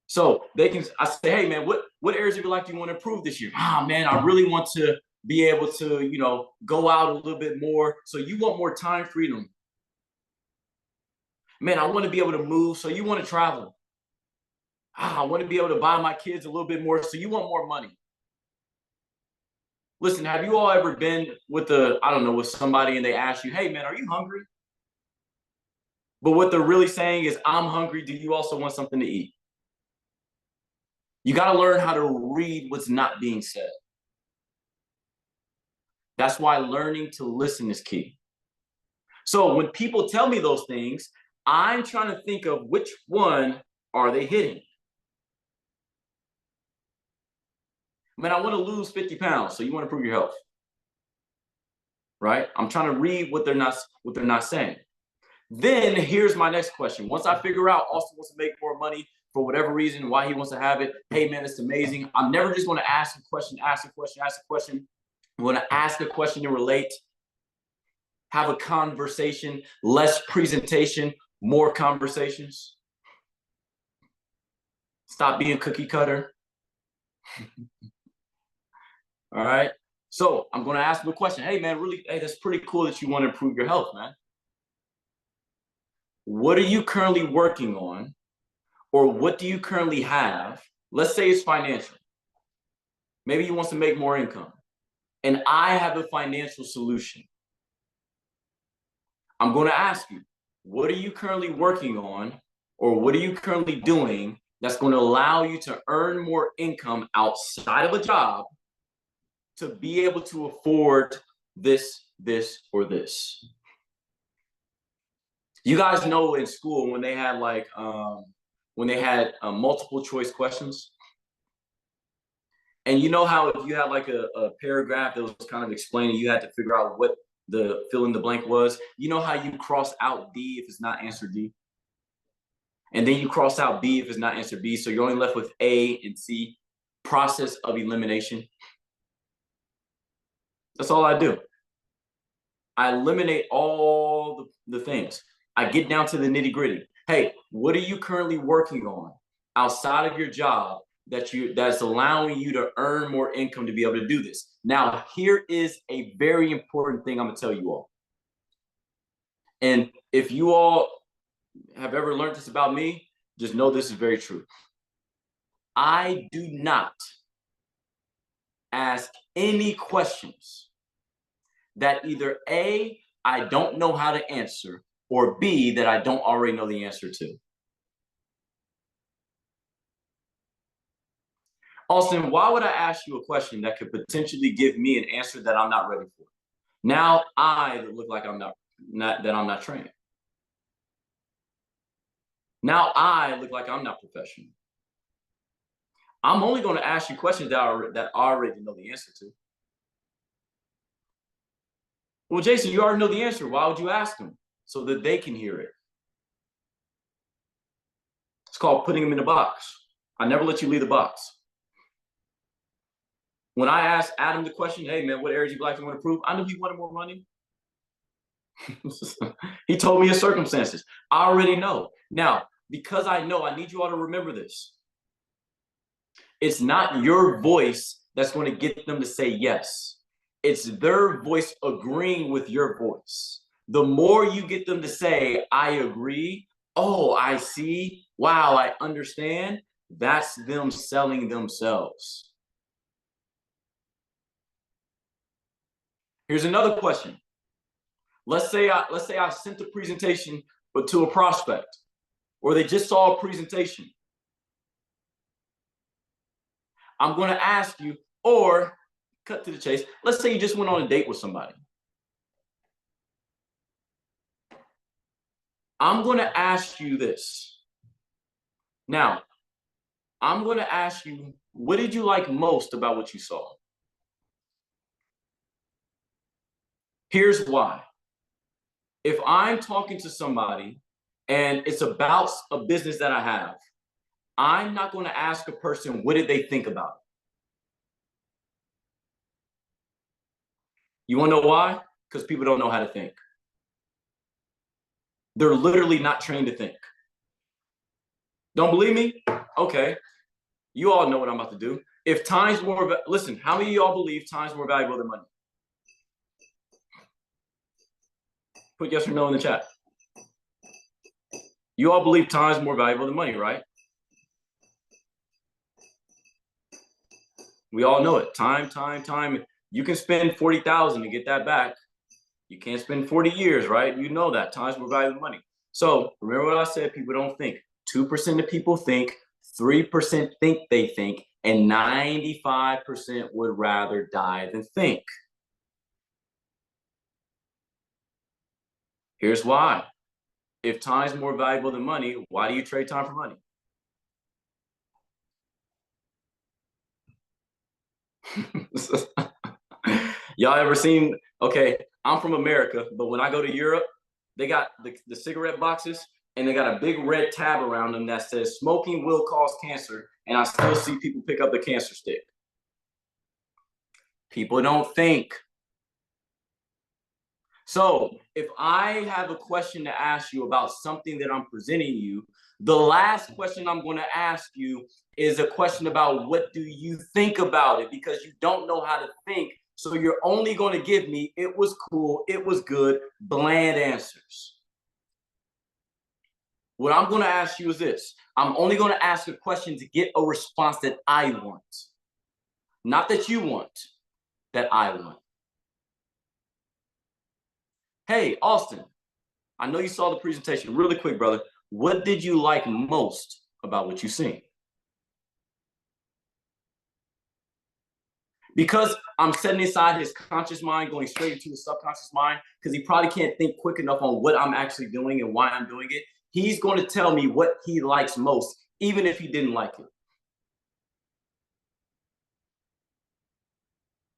So I say, hey man, what areas of your life do you want to improve this year? Man, I really want to be able to, go out a little bit more. So you want more time freedom. Man, I want to be able to move. So you want to travel. I want to be able to buy my kids a little bit more. So you want more money. Listen, have you all ever been with with somebody and they ask you, hey man, are you hungry? But what they're really saying is, I'm hungry. Do you also want something to eat? You got to learn how to read what's not being said. That's why learning to listen is key. So when people tell me those things, I'm trying to think of which one are they hitting. Man, I want to lose 50 pounds. So you want to improve your health, right? I'm trying to read what they're not saying. Then here's my next question. Once I figure out Austin wants to make more money for whatever reason, why he wants to have it. Hey man, it's amazing. I'm never just going to ask a question. I'm going to ask a question and relate. Have a conversation, less presentation, more conversations. Stop being cookie cutter. All right. So I'm going to ask him a question. Hey man, that's pretty cool that you want to improve your health, man. What are you currently working on? Or what do you currently have? Let's say it's financial. Maybe he wants to make more income. And I have a financial solution. I'm going to ask you, what are you currently working on? Or what are you currently doing that's going to allow you to earn more income outside of a job to be able to afford this, or this? You guys know in school when they had multiple choice questions, and you know how if you had like a paragraph that was kind of explaining, you had to figure out what the fill in the blank was. You know how you cross out D if it's not answer D, and then you cross out B if it's not answer B, so you're only left with A and C. Process of elimination. That's all I do. I eliminate all the things. I get down to the nitty gritty. Hey, what are you currently working on outside of your job that's allowing you to earn more income to be able to do this? Now, here is a very important thing I'm gonna tell you all. And if you all have ever learned this about me, just know this is very true. I do not ask any questions that either A, I don't know how to answer, or B, that I don't already know the answer to. Austin, why would I ask you a question that could potentially give me an answer that I'm not ready for? Now I look like I'm not trained. Now I look like I'm not professional. I'm only going to ask you questions that I already know the answer to. Well, Jason, you already know the answer. Why would you ask them? So that they can hear it. It's called putting them in a box. I never let you leave the box. When I asked Adam the question, hey man, what areas you like to want to improve? I knew he wanted more money. He told me his circumstances. I already know. Now, because I know, I need you all to remember this. It's not your voice that's going to get them to say yes. It's their voice agreeing with your voice. The more you get them to say, I agree, oh, I see, wow, I understand, that's them selling themselves. Here's another question. Let's say I sent a presentation to a prospect, or they just saw a presentation. I'm going to ask you, or cut to the chase. Let's say you just went on a date with somebody. I'm going to ask you this. Now, I'm going to ask you, what did you like most about what you saw? Here's why. If I'm talking to somebody and it's about a business that I have, I'm not going to ask a person, what did they think about it? You want to know why? Because people don't know how to think. They're literally not trained to think. Don't believe me? Okay. You all know what I'm about to do. If time's more, listen, how many of y'all believe time's more valuable than money? Put yes or no in the chat. You all believe time's more valuable than money, right? We all know it. Time. You can spend 40,000 to get that back. You can't spend 40 years, right? You know that time's more valuable than money. So remember what I said, people don't think. 2% of people think, 3% think they think, and 95% would rather die than think. Here's why. If time's more valuable than money, why do you trade time for money? Y'all ever seen, okay, I'm from America, but when I go to Europe, they got the cigarette boxes and they got a big red tab around them that says smoking will cause cancer. And I still see people pick up the cancer stick. People don't think. So if I have a question to ask you about something that I'm presenting you, the last question I'm going to ask you is a question about what do you think about it, because you don't know how to think. So you're only going to give me, it was cool, it was good, bland answers. What I'm going to ask you is this. I'm only going to ask a question to get a response that I want. Not that you want, that I want. Hey, Austin, I know you saw the presentation. Really quick, brother. What did you like most about what you seen? Because I'm setting aside his conscious mind, going straight into his subconscious mind, because he probably can't think quick enough on what I'm actually doing and why I'm doing it. He's going to tell me what he likes most, even if he didn't like it.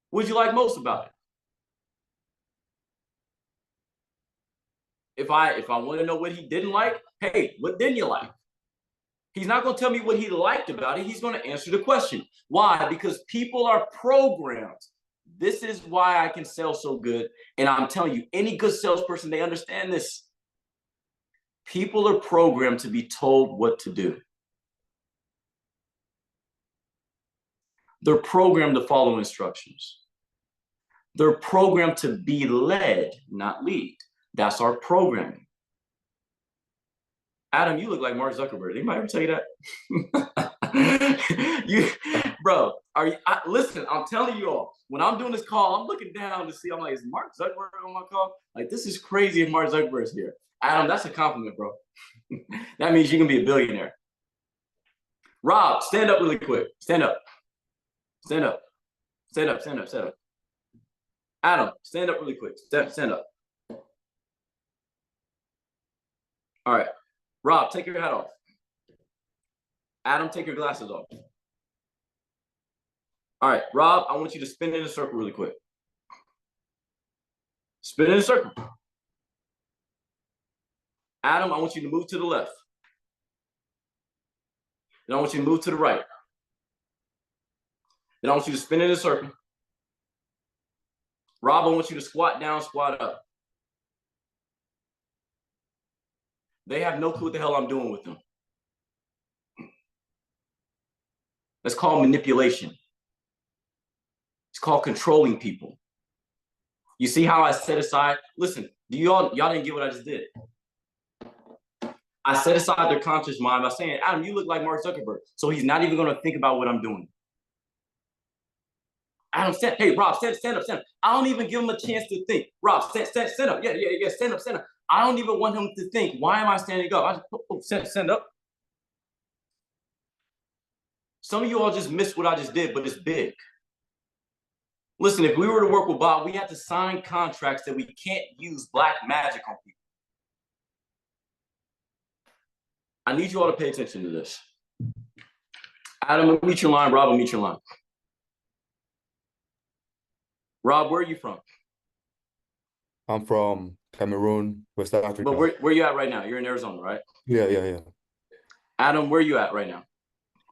What'd you like most about it? If I want to know what he didn't like, hey, what didn't you like? He's not going to tell me what he liked about it. He's going to answer the question. Why? Because people are programmed. This is why I can sell so good. And I'm telling you, any good salesperson, they understand this. People are programmed to be told what to do. They're programmed to follow instructions. They're programmed to be led, not lead. That's our programming. Adam, you look like Mark Zuckerberg. Anybody ever tell you that? Bro, listen, I'm telling you all, when I'm doing this call, I'm looking down to see, I'm like, is Mark Zuckerberg on my call? Like, this is crazy if Mark Zuckerberg's here. Adam, that's a compliment, bro. That means you can be a billionaire. Rob, stand up really quick. Stand up. Stand up. Stand up, stand up, stand up. Adam, stand up really quick. Stand up. All right. Rob, take your hat off. Adam, take your glasses off. All right, Rob, I want you to spin in a circle really quick. Spin in a circle. Adam, I want you to move to the left. Then I want you to move to the right. Then I want you to spin in a circle. Rob, I want you to squat down, squat up. They have no clue what the hell I'm doing with them. That's called manipulation. It's called controlling people. You see how I set aside? Listen, y'all didn't get what I just did. I set aside their conscious mind by saying, Adam, you look like Mark Zuckerberg. So he's not even going to think about what I'm doing. Adam, hey, Rob, stand up. I don't even give him a chance to think. Rob, stand up. Yeah, stand up. I don't even want him to think, why am I standing up? I just, stand up. Some of you all just missed what I just did, but it's big. Listen, if we were to work with Bob, we have to sign contracts that we can't use black magic on people. I need you all to pay attention to this. Adam, will meet your line. Rob, will meet your line. Rob, where are you from? I'm from Cameroon, West Africa. But where you at right now? You're in Arizona, right? Yeah. Adam, where you at right now?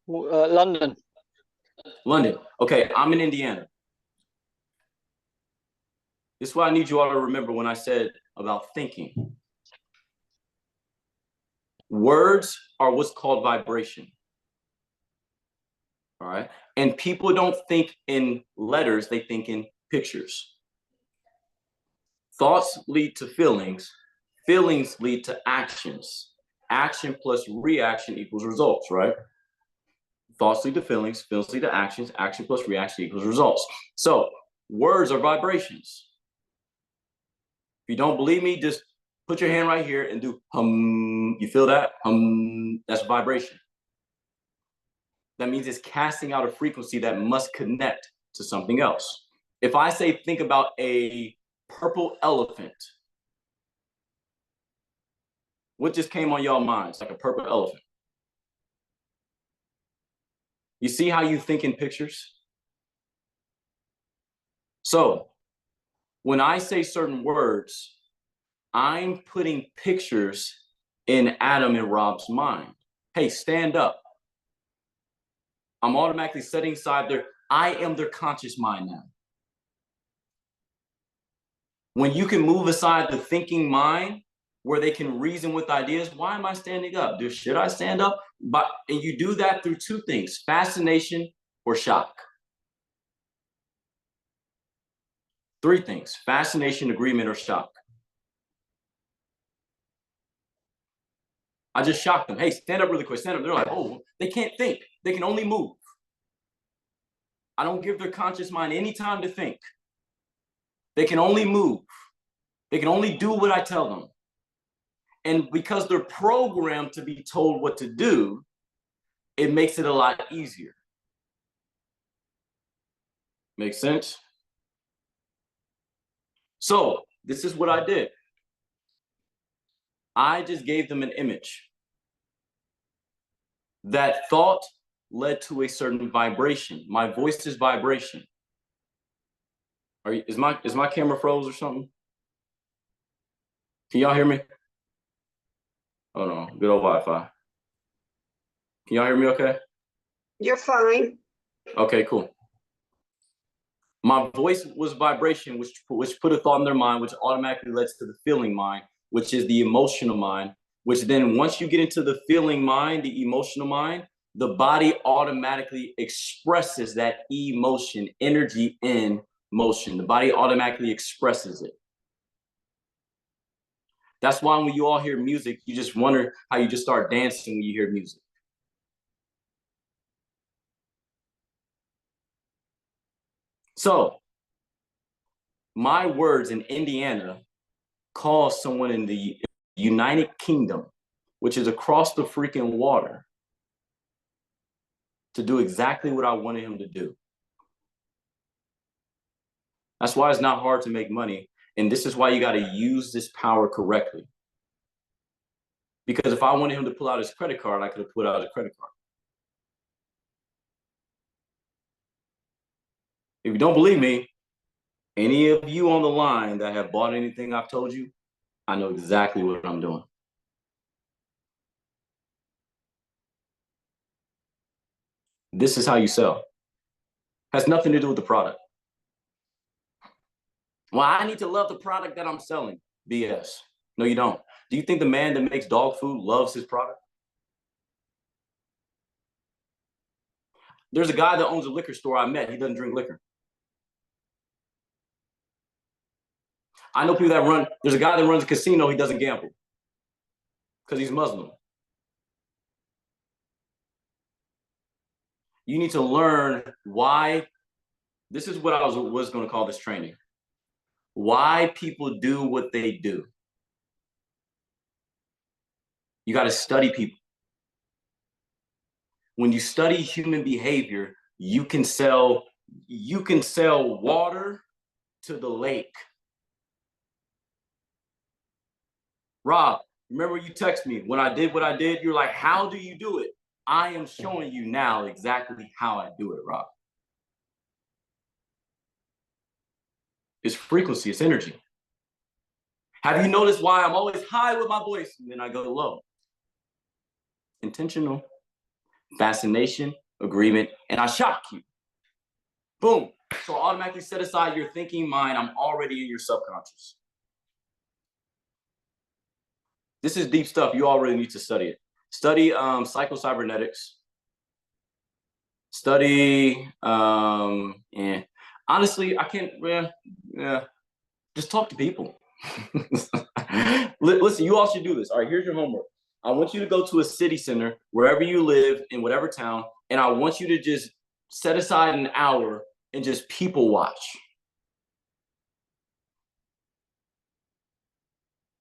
London. London. Okay, I'm in Indiana. This is what I need you all to remember when I said about thinking. Words are what's called vibration. All right. And people don't think in letters, they think in pictures. Thoughts lead to feelings. Feelings lead to actions. Action plus reaction equals results, right? Thoughts lead to feelings. Feelings lead to actions. Action plus reaction equals results. So words are vibrations. If you don't believe me, just put your hand right here and do hum. You feel that? Hum. That's vibration. That means it's casting out a frequency that must connect to something else. If I say, think about a purple elephant, what just came on y'all minds? Like a purple elephant. You see how you think in pictures? So when I say certain words, I'm putting pictures in Adam and Rob's mind. Hey, stand up. I'm automatically setting aside I am their conscious mind now. When you can move aside the thinking mind where they can reason with ideas, why am I standing up? Should I stand up? And you do that through two things, fascination or shock. Three things, fascination, agreement, or shock. I just shocked them. Hey, stand up really quick, stand up. They're like, oh, they can't think. They can only move. I don't give their conscious mind any time to think. They can only move. They can only do what I tell them. And because they're programmed to be told what to do, it makes it a lot easier. Make sense? So this is what I did. I just gave them an image. That thought led to a certain vibration. My voice is vibration. Is my camera froze or something? Can y'all hear me? Oh no, good old Wi-Fi. Can y'all hear me okay? You're fine. Okay, cool. My voice was vibration, which put a thought in their mind, which automatically leads to the feeling mind, which is the emotional mind, which then once you get into the feeling mind, the emotional mind, the body automatically expresses that emotion, energy in motion. The body automatically expresses it. That's why when you all hear music, you just wonder how you just start dancing when you hear music. So my words in Indiana caused someone in the United Kingdom, which is across the freaking water, to do exactly what I wanted him to do. That's why it's not hard to make money. And this is why you got to use this power correctly. Because if I wanted him to pull out his credit card, I could have pulled out his credit card. If you don't believe me, any of you on the line that have bought anything I've told you, I know exactly what I'm doing. This is how you sell. Has nothing to do with the product. Well, I need to love the product that I'm selling. BS. No, you don't. Do you think the man that makes dog food loves his product? There's a guy that owns a liquor store I met. He doesn't drink liquor. I know people that there's a guy that runs a casino. He doesn't gamble because he's Muslim. You need to learn why. This is what I was going to call this training. Why people do what they do. You got to study people. When you study human behavior, you can sell water to the lake. Rob, Remember you text me when I did what I did, you're like, how do you do it? I am showing you now exactly how I do it, Rob. It's frequency, it's energy. Have you noticed why I'm always high with my voice and then I go low? Intentional, fascination, agreement, and I shock you. Boom. So automatically set aside your thinking mind. I'm already in your subconscious. This is deep stuff. You all really need to study it. Study psycho-cybernetics. Study, and honestly, I can't, just talk to people. Listen, you all should do this. All right, here's your homework. I want you to go to a city center, wherever you live, in whatever town, and I want you to just set aside an hour and just people watch.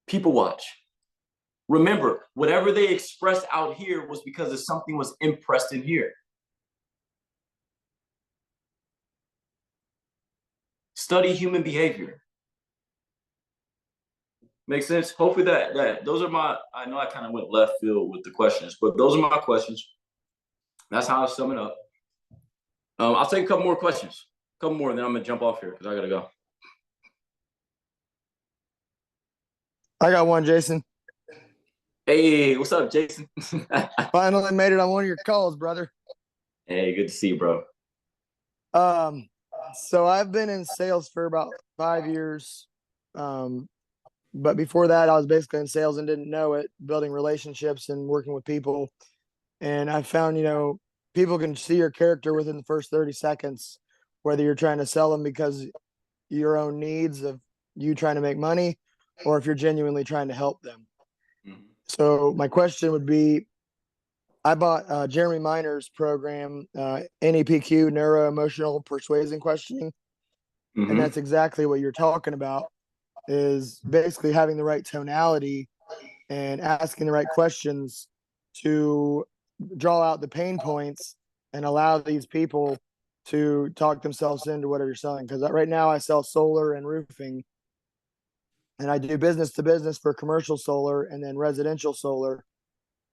People watch. Remember, whatever they expressed out here was because of something was impressed in here. Study human behavior. Make sense? Hopefully that those are my, I know I kind of went left field with the questions, but those are my questions. That's how I sum it up. I'll take a couple more questions. A couple more, and then I'm gonna jump off here because I gotta go. I got one, Jason. Hey, what's up, Jason? Finally made it on one of your calls, brother. Hey, good to see you, bro. So I've been in sales for about 5 years. But before that, I was basically in sales and didn't know it, building relationships and working with people. And I found, people can see your character within the first 30 seconds, whether you're trying to sell them because your own needs of you trying to make money, or if you're genuinely trying to help them. Mm-hmm. So my question would be, I bought Jeremy Miner's program, NEPQ, Neuro Emotional Persuasion Questioning. Mm-hmm. And that's exactly what you're talking about, is basically having the right tonality and asking the right questions to draw out the pain points and allow these people to talk themselves into whatever you're selling. Because right now I sell solar and roofing, and I do business to business for commercial solar and then residential solar.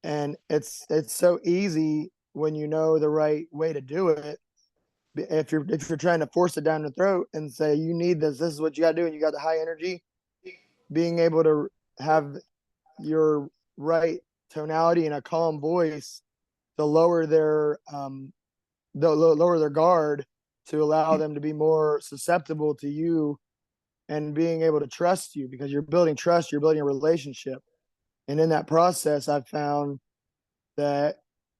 And it's so easy when you know the right way to do it. If you're trying to force it down the throat and say you need this is what you got to do, and you got the high energy, being able to have your right tonality and a calm voice to lower their lower their guard, to allow them to be more susceptible to you and being able to trust you, because you're building trust, you're building a relationship. And in that process, I've found that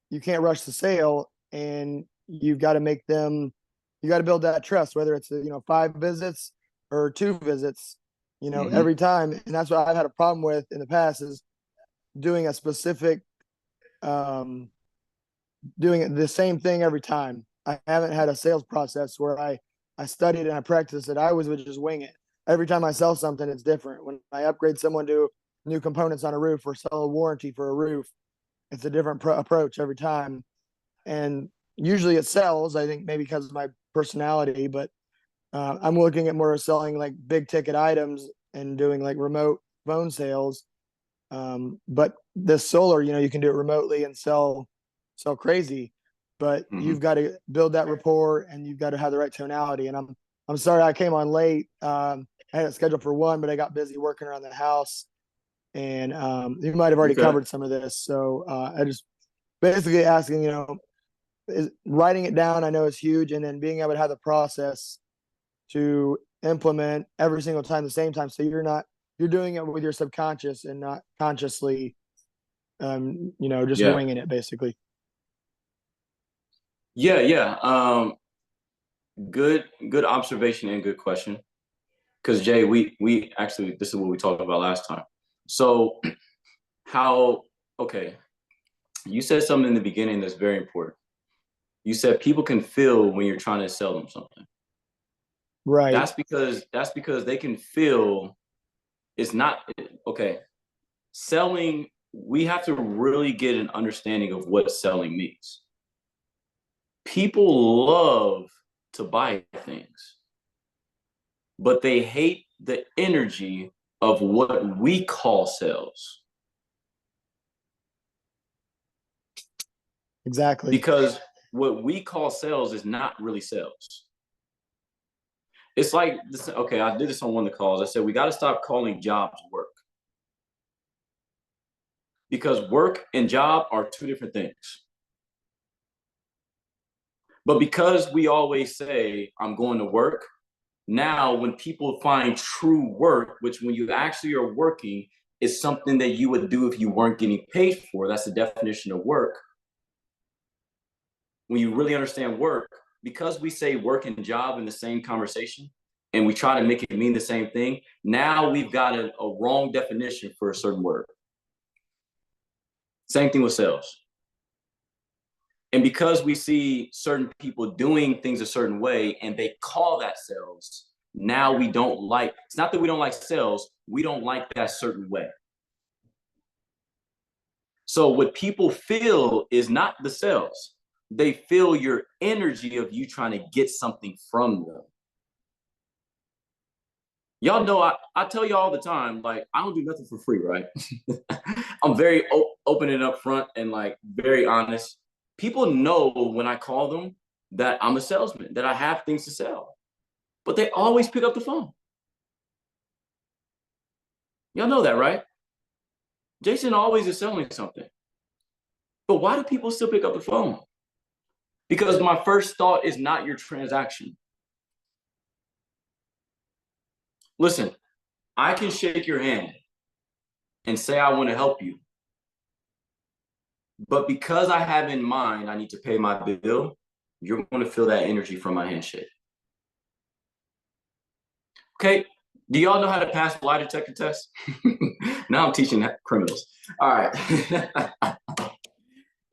you can't rush the sale, and you've got to make them, you got to build that trust, whether it's 5 visits or 2 visits, Mm-hmm. every time. And that's what I've had a problem with in the past, is doing a specific, doing it the same thing every time. I haven't had a sales process where I studied and I practiced it. I always would just wing it. Every time I sell something, it's different. When I upgrade someone to new components on a roof or sell a warranty for a roof, it's a different approach every time. And usually it sells, I think maybe because of my personality, but I'm looking at more of selling like big ticket items and doing like remote phone sales. But this solar, you can do it remotely and sell crazy, but Mm-hmm. you've got to build that rapport and you've got to have the right tonality. And I'm sorry I came on late. I had it scheduled for 1, but I got busy working around the house, and you might have already covered some of this. So I just basically asking, is writing it down, I know it's huge, and then being able to have the process to implement every single time the same time, so you're doing it with your subconscious and not consciously just winging it, basically. Good observation and good question, because Jay, we actually, this is what we talked about last time. So you said something in the beginning that's very important. You said people can feel when you're trying to sell them something. Right. That's because they can feel. It's not okay. Selling, we have to really get an understanding of what selling means. People love to buy things, but they hate the energy of what we call sales. Exactly. Because what we call sales is not really sales. It's like this. Okay, I did this on one of the calls. I said we got to stop calling jobs work, because work and job are two different things. But because we always say I'm going to work, now when people find true work, which when you actually are working is something that you would do if you weren't getting paid for, that's the definition of work. When you really understand work, because we say work and job in the same conversation, and we try to make it mean the same thing, now we've got a wrong definition for a certain word. Same thing with sales. And because we see certain people doing things a certain way and they call that sales, now we don't like, it's not that we don't like sales, we don't like that certain way. So what people feel is not the sales. They feel your energy of you trying to get something from them. Y'all know, I tell you all the time, like, I don't do nothing for free, right? I'm very open and upfront and like very honest. People know when I call them that I'm a salesman, that I have things to sell, but they always pick up the phone. Y'all know that, right? Jason always is selling something. But why do people still pick up the phone? Because my first thought is not your transaction. Listen, I can shake your hand and say I want to help you. But because I have in mind I need to pay my bill, you're going to feel that energy from my handshake. Okay, do y'all know how to pass a lie detector test? Now I'm teaching criminals. All right.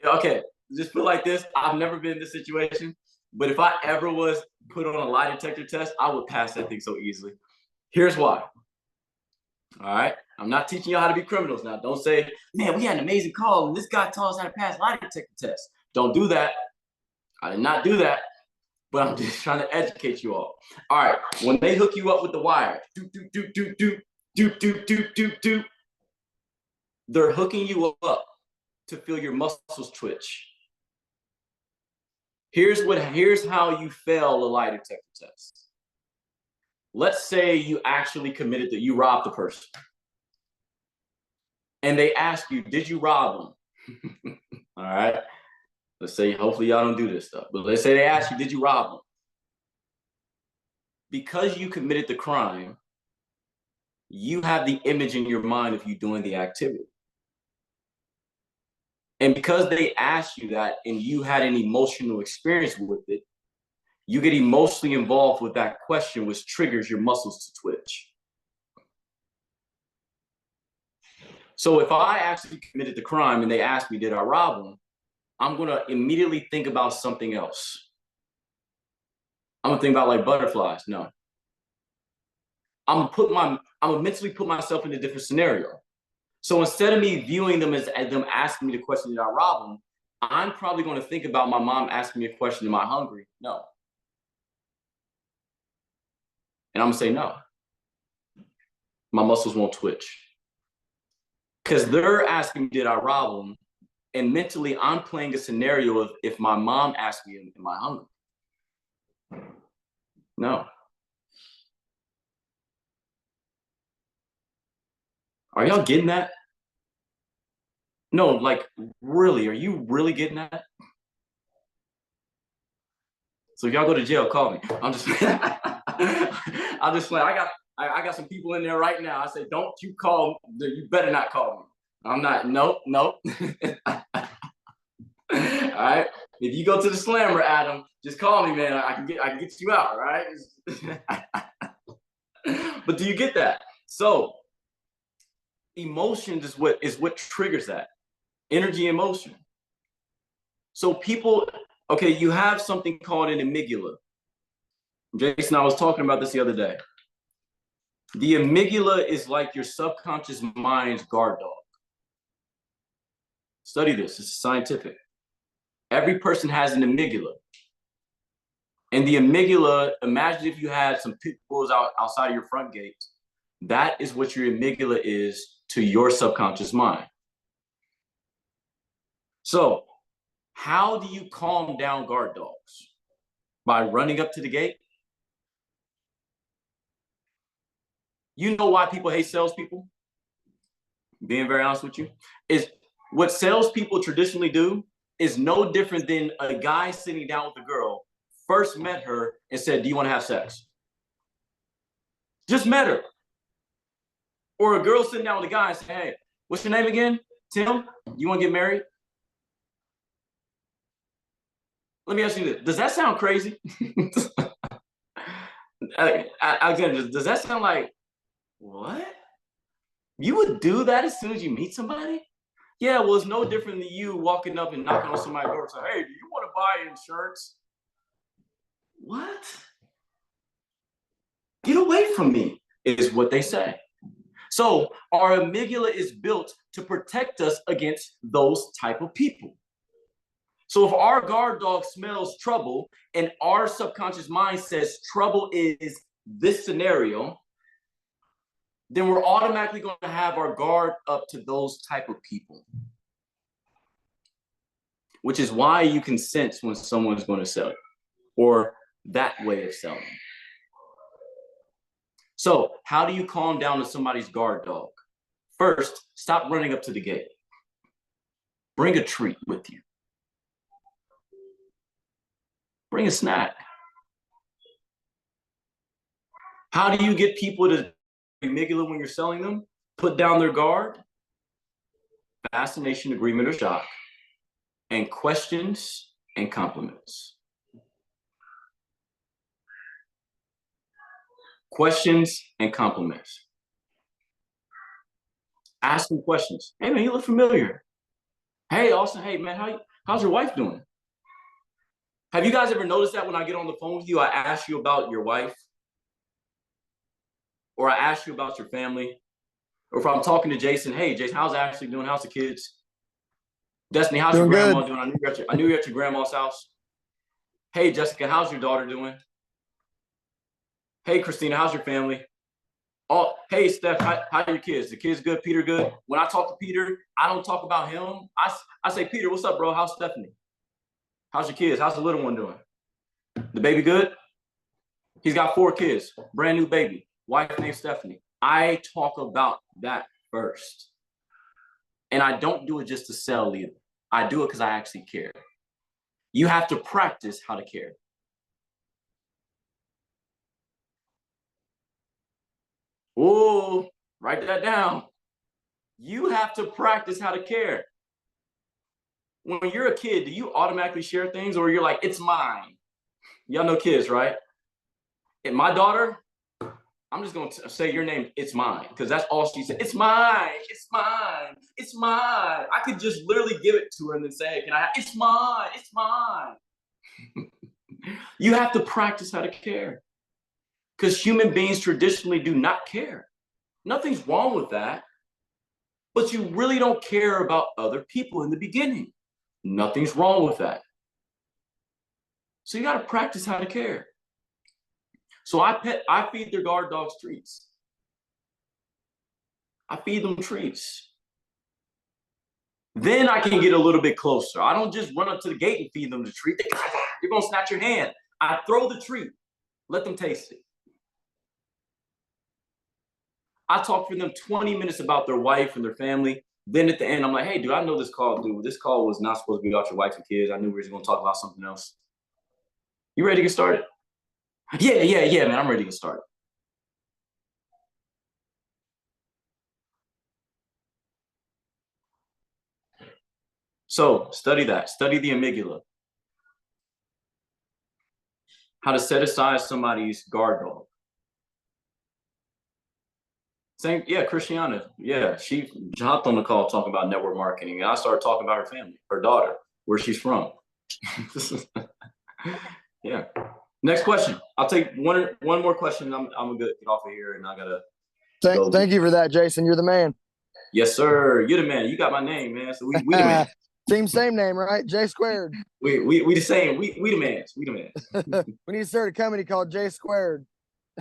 Okay, just put like this. I've never been in this situation, but if I ever was put on a lie detector test, I would pass that thing so easily. Here's why. All right, I'm not teaching y'all how to be criminals now. Don't say, man, we had an amazing call and this guy taught us how to pass lie detector test. Don't do that. I did not do that, but I'm just trying to educate you all. All right, when they hook you up with the wire, they're hooking you up to feel your muscles twitch. Here's how you fail a lie detector test. Let's say you actually committed that you robbed the person. And they ask you, did you rob them? All right. Let's say, hopefully y'all don't do this stuff, but let's say they ask you, did you rob them? Because you committed the crime, you have the image in your mind of you doing the activity. And because they asked you that and you had an emotional experience with it, you get emotionally involved with that question, which triggers your muscles to twitch. So if I actually committed the crime and they asked me, did I rob them? I'm going to immediately think about something else. I'm going to think about like butterflies. No. I'm going to mentally put myself in a different scenario. So instead of me viewing them as them asking me the question, did I rob them? I'm probably going to think about my mom asking me a question, am I hungry? No. And I'm going to say no. My muscles won't twitch. Because they're asking, did I rob them? And mentally, I'm playing a scenario of if my mom asked me, am I hungry? No. Are y'all getting that? No, like, really, are you really getting that? So if y'all go to jail, call me. I'm just I'm just playing. I got some people in there right now. I say, don't you call, you better not call me. I'm not, nope. All right. If you go to the slammer, Adam, just call me, man. I can get you out, right? But do you get that? So emotion is what triggers that. Energy, emotion. So people, okay, you have something called an amygdala. Jason, I was talking about this the other day. The amygdala is like your subconscious mind's guard dog. Study this, it's scientific. Every person has an amygdala. And the amygdala, imagine if you had some pit bulls outside of your front gate. That is what your amygdala is to your subconscious mind. So How do you calm down guard dogs? By running up to the gate? You know why people hate salespeople? Being very honest with you, is what salespeople traditionally do is no different than a guy sitting down with a girl, first met her and said, "Do you want to have sex?" Just met her. Or a girl sitting down with a guy and say, "Hey, what's your name again? Tim? You want to get married?" Let me ask you this. Does that sound crazy? Again, does that sound like, what? You would do that as soon as you meet somebody? Yeah, well, it's no different than you walking up and knocking on somebody's door and saying, "Hey, do you want to buy insurance?" What? Get away from me, is what they say. So our amygdala is built to protect us against those type of people. So if our guard dog smells trouble and our subconscious mind says trouble is this scenario, then we're automatically going to have our guard up to those type of people. Which is why you can sense when someone's going to sell you, or that way of selling. So how do you calm down to somebody's guard dog? First, stop running up to the gate. Bring a treat with you. Bring a snack. How do you get people to amygdala when you're selling them? Put down their guard. Fascination, agreement, or shock. And questions and compliments. Questions and compliments. Ask them questions. "Hey man, you look familiar. Hey, Austin, hey man, how's your wife doing?" Have you guys ever noticed that when I get on the phone with you, I ask you about your wife? Or I ask you about your family? Or if I'm talking to Jason, "Hey Jason, how's Ashley doing? How's the kids? Destiny, how's your grandma doing? I knew you were at your grandma's house. Hey Jessica, how's your daughter doing? Hey Christina, how's your family? Oh, hey Steph, how are your kids? The kids good? Peter good?" When I talk to Peter, I don't talk about him. I say, "Peter, what's up, bro? How's Stephanie? How's your kids? How's the little one doing? The baby good?" He's got 4 kids, brand new baby, wife named Stephanie. I talk about that first. And I don't do it just to sell either. I do it because I actually care. You have to practice how to care. Oh, write that down. You have to practice how to care. When you're a kid, do you automatically share things, or you're like, "It's mine"? Y'all know kids, right? And my daughter, I'm just going to say your name, "It's mine," because that's all she said. "It's mine, it's mine, it's mine." I could just literally give it to her and then say, "Hey, can I have?" "It's mine, it's mine." You have to practice how to care, because human beings traditionally do not care. Nothing's wrong with that, but you really don't care about other people in the beginning. Nothing's wrong with that. So you got to practice how to care. So I feed their guard dogs treats. I feed them treats. Then I can get a little bit closer. I don't just run up to the gate and feed them the treat. You're going to snatch your hand. I throw the treat. Let them taste it. I talk for them 20 minutes about their wife and their family. Then at the end, I'm like, "Hey, dude, I know this call, dude. This call was not supposed to be about your wife and kids. I knew we were going to talk about something else. You ready to get started?" Yeah, man, I'm ready to get started. So study that. Study the amygdala. How to set aside somebody's guard dog. Same, yeah, Christiana. Yeah, she hopped on the call talking about network marketing, and I started talking about her family, her daughter, where she's from. Yeah. Next question. I'll take one more question. I'm gonna get off of here, and I gotta go. Thank you for that, Jason. You're the man. Yes, sir. You're the man. You got my name, man. So we the man. Same name, right? J squared. We the same. We the mans. We the mans. We need to start a company called J squared.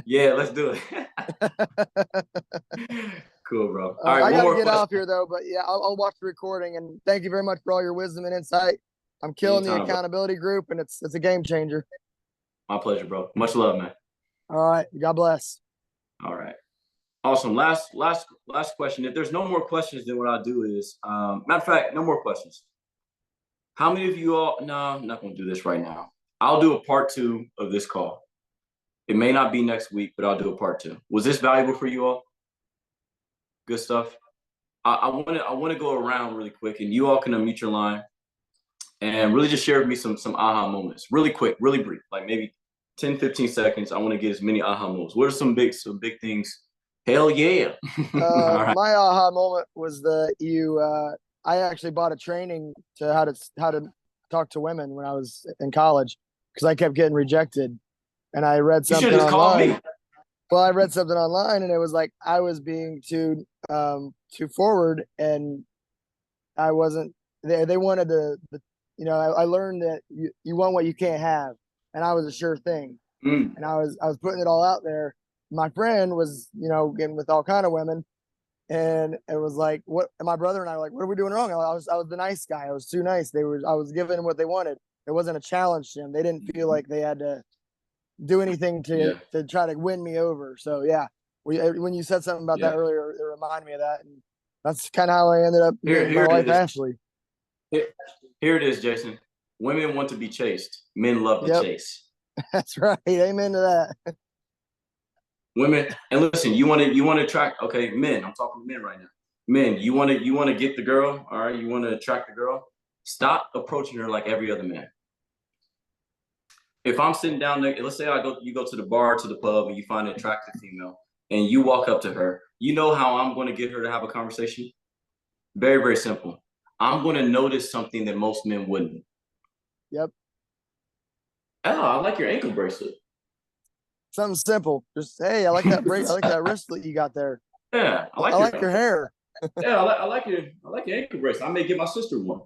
Yeah, let's do it. Cool, bro. All right, I one gotta more get question. off here though, but yeah, I'll watch the recording, and thank you very much for all your wisdom and insight. I'm killing the Anytime, bro. accountability group, and it's a game changer. My pleasure, bro. Much love, man. All right. God bless. All right. Awesome. Last question. If there's no more questions, then what I'll do is, matter of fact, no more questions. How many of you all? No, I'm not going to do this right now. I'll do a part 2 of this call. It may not be next week, but I'll do a part 2. Was this valuable for you all? Good stuff. I want to go around really quick, and you all can unmute your line and really just share with me some aha moments, really quick, really brief, like maybe 10, 15 seconds. I want to get as many aha moments. What are some big things? Hell yeah. All right. My aha moment was that I actually bought a training to how to talk to women when I was in college because I kept getting rejected, and I read You should something have just called online. me. Well, I read something online, and it was like I was being too forward, and I wasn't. They wanted I learned that you want what you can't have, and I was a sure thing, Mm. and I was putting it all out there. My friend was getting with all kind of women, and it was like, what? And my brother and I were like, what are we doing wrong? I was the nice guy. I was too nice. I was giving them what they wanted. It wasn't a challenge to them. They didn't feel like they had to do anything to try to win me over. So yeah, when you said something about that earlier, it reminded me of that, and that's kind of how I ended up meeting my wife, Ashley. Here it is, Jason. Women want to be chased. Men love to chase. That's right. Amen to that. Women, and listen, you want to attract. Okay, men. I'm talking to men right now. Men, you want to get the girl. All right, you want to attract the girl. Stop approaching her like every other man. If I'm sitting down there, let's say you go to the bar, to the pub, and you find an attractive female, and you walk up to her. You know how I'm going to get her to have a conversation? Very, very simple. I'm going to notice something that most men wouldn't. Yep. Oh, I like your ankle bracelet. Something simple. Just, hey, I like that I like that wristlet you got there. Yeah, I like your hair. Yeah, I like your ankle bracelet. I may get my sister one.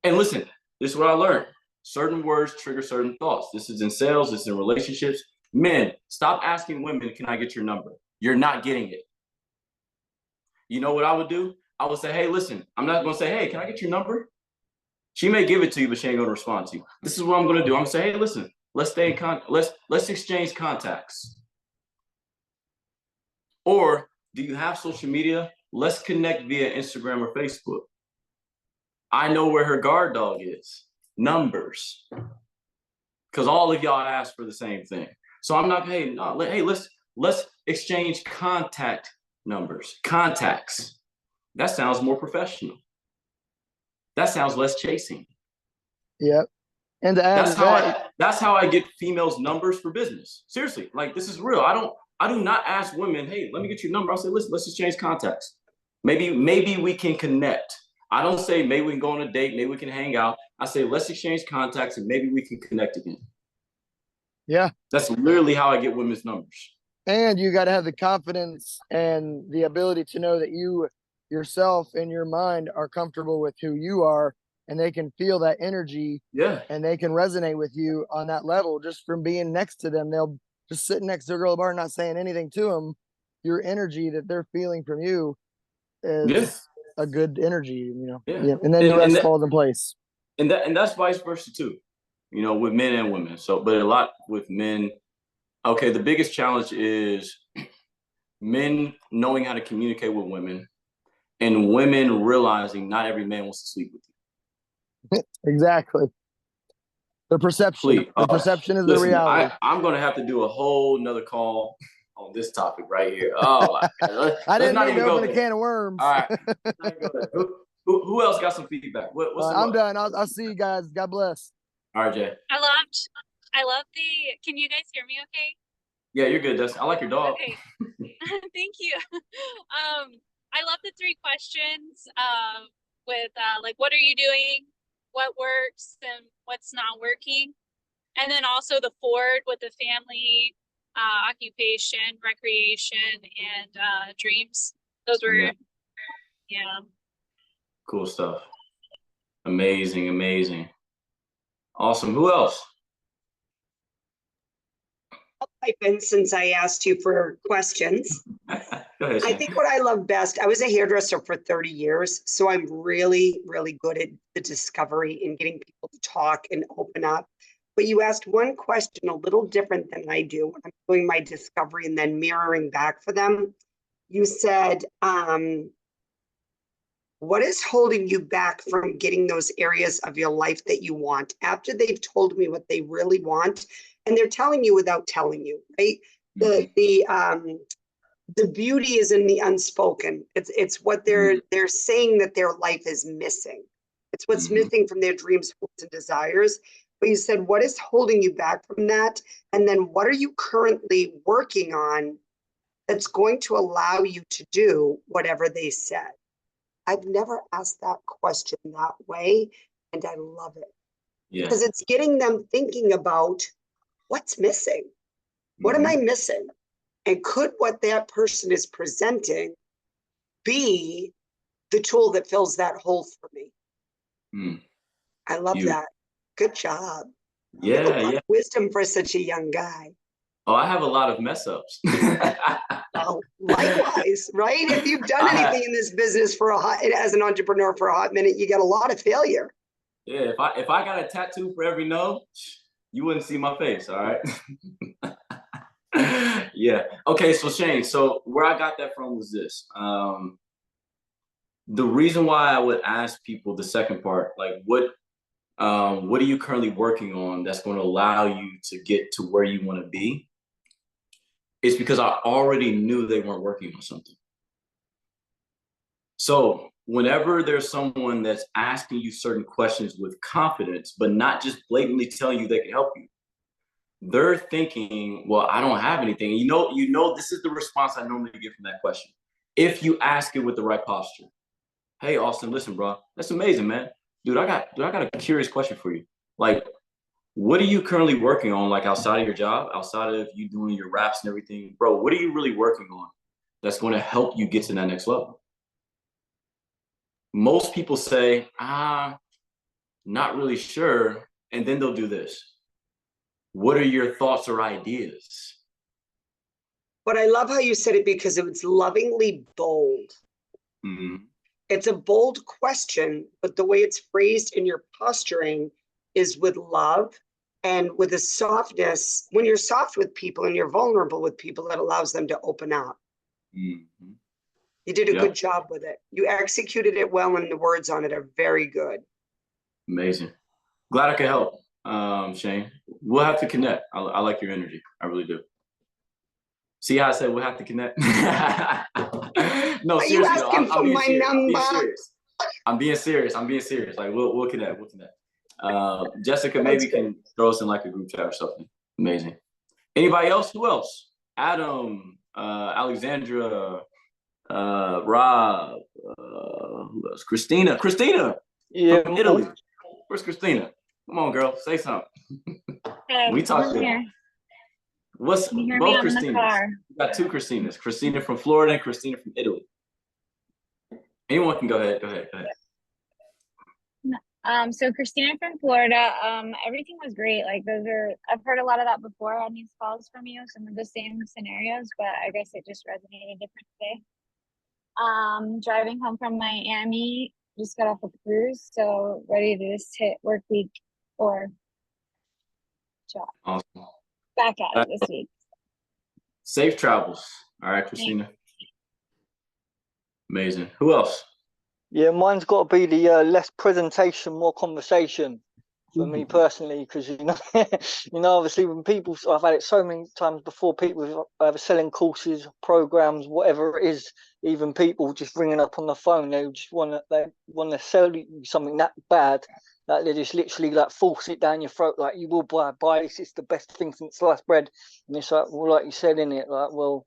And listen, this is what I learned. Certain words trigger certain thoughts. This is in sales. This is in relationships. Men, stop asking women, can I get your number? You're not getting it. You know what I would do? I would say, hey, listen, I'm not going to say, hey, can I get your number? She may give it to you, but she ain't going to respond to you. This is what I'm going to do. I'm going to say, hey, listen, let's stay in contact. Let's exchange contacts. Or do you have social media? Let's connect via Instagram or Facebook. I know where her guard dog is. Numbers. Because all of y'all ask for the same thing. So I'm not, hey, let's exchange contact numbers. Contacts. That sounds more professional. That sounds less chasing. Yep. And to add that's how I get females' numbers for business. Seriously, like this is real. I do not ask women, hey, let me get your number. I'll say, listen, let's exchange contacts. Maybe we can connect. I don't say maybe we can go on a date, maybe we can hang out. I say let's exchange contacts and maybe we can connect again. Yeah. That's literally how I get women's numbers. And you got to have the confidence and the ability to know that you yourself in your mind are comfortable with who you are, and they can feel that energy. Yeah. And they can resonate with you on that level just from being next to them. They'll just sit next to a girl at a bar, not saying anything to them. Your energy that they're feeling from you is a good energy, Yeah. And then the rest falls in place. And that's vice versa too, with men and women. So, but a lot with men. Okay, the biggest challenge is men knowing how to communicate with women, and women realizing not every man wants to sleep with you. Exactly. The perception. The perception is the reality. I'm going to have to do a whole nother call on this topic right here. Oh, I didn't mean to open a can of worms. All right. Who else got some feedback? I'm done. I'll see you guys. God bless. All right, Jay. I love can you guys hear me okay? Yeah, you're good, Dustin. I like your dog. Okay. Thank you. I love the 3 questions with like, what are you doing? What works and what's not working? And then also the 4 with the family, occupation, recreation, and dreams. Those were, yeah. Cool stuff. Amazing. Awesome. Who else? pipe in since I asked you for questions. Go ahead, I Shane. think what I love best, I was a hairdresser for 30 years, so I'm really, really good at the discovery and getting people to talk and open up. But you asked one question a little different than I do when I'm doing my discovery and then mirroring back for them. You said, what is holding you back from getting those areas of your life that you want after they've told me what they really want? And they're telling you without telling you, right? The beauty is in the unspoken. It's what they're saying that their life is missing. It's what's missing from their dreams, hopes, and desires. But you said, what is holding you back from that? And then what are you currently working on that's going to allow you to do whatever they said? I've never asked that question that way, and I love it. Yeah. Because it's getting them thinking about what's missing. What am I missing? And could what that person is presenting be the tool that fills that hole for me? I love that. Good job. You have a lot of wisdom for such a young guy. Oh, I have a lot of mess ups. Oh, likewise, right? If you've done anything in this business as an entrepreneur for a hot minute, you get a lot of failure. Yeah, if I got a tattoo for every no, you wouldn't see my face, all right? Yeah. Okay, so Shane, so where I got that from was this. The reason why I would ask people the second part, like what are you currently working on that's going to allow you to get to where you want to be? It's because I already knew they weren't working on something. So whenever there's someone that's asking you certain questions with confidence, but not just blatantly telling you they can help you, they're thinking, well, I don't have anything. And you know, this is the response I normally get from that question. If you ask it with the right posture. Hey, Austin, listen, bro, that's amazing, man. Dude, I got a curious question for you. Like, what are you currently working on, like outside of your job, outside of you doing your raps and everything? Bro, what are you really working on that's going to help you get to that next level? Most people say, not really sure. And then they'll do this. What are your thoughts or ideas? But I love how you said it because it was lovingly bold. It's a bold question, but the way it's phrased in your posturing is with love and with a softness. When you're soft with people and you're vulnerable with people, that allows them to open up. You did a good job with it. You executed it well, and the words on it are very good. Amazing. Glad I could help, Shane. We'll have to connect. I like your energy. I really do. See how I said we'll have to connect? No, seriously. Are you asking for my number? I'm being serious. Like we'll connect. We'll connect. Jessica maybe can throw us in like a group chat or something. Amazing. Anybody else? Who else? Adam, Alexandra, Rob, who else? Christina from Italy. Where's Christina? Come on, girl, say something. We talked here. What's both Christinas? We got two Christinas. Christina from Florida and Christina from Italy. Anyone can go ahead. Go ahead. So Christina from Florida, everything was great. Like I've heard a lot of that before on these calls from you, some of the same scenarios, but I guess it just resonated different today. Driving home from Miami, just got off a cruise, so ready to just hit work week or job. Awesome. Back at it this week. Safe travels. All right, Christina. Amazing. Who else? Yeah, mine's got to be the less presentation, more conversation for me personally, because obviously when people, I've had it so many times before, people either selling courses, programs, whatever it is, even people just ringing up on the phone, they want to sell you something that bad that they just literally like force it down your throat, like you will buy this, it's the best thing since sliced bread, and it's like, well, like you said in it, like, well,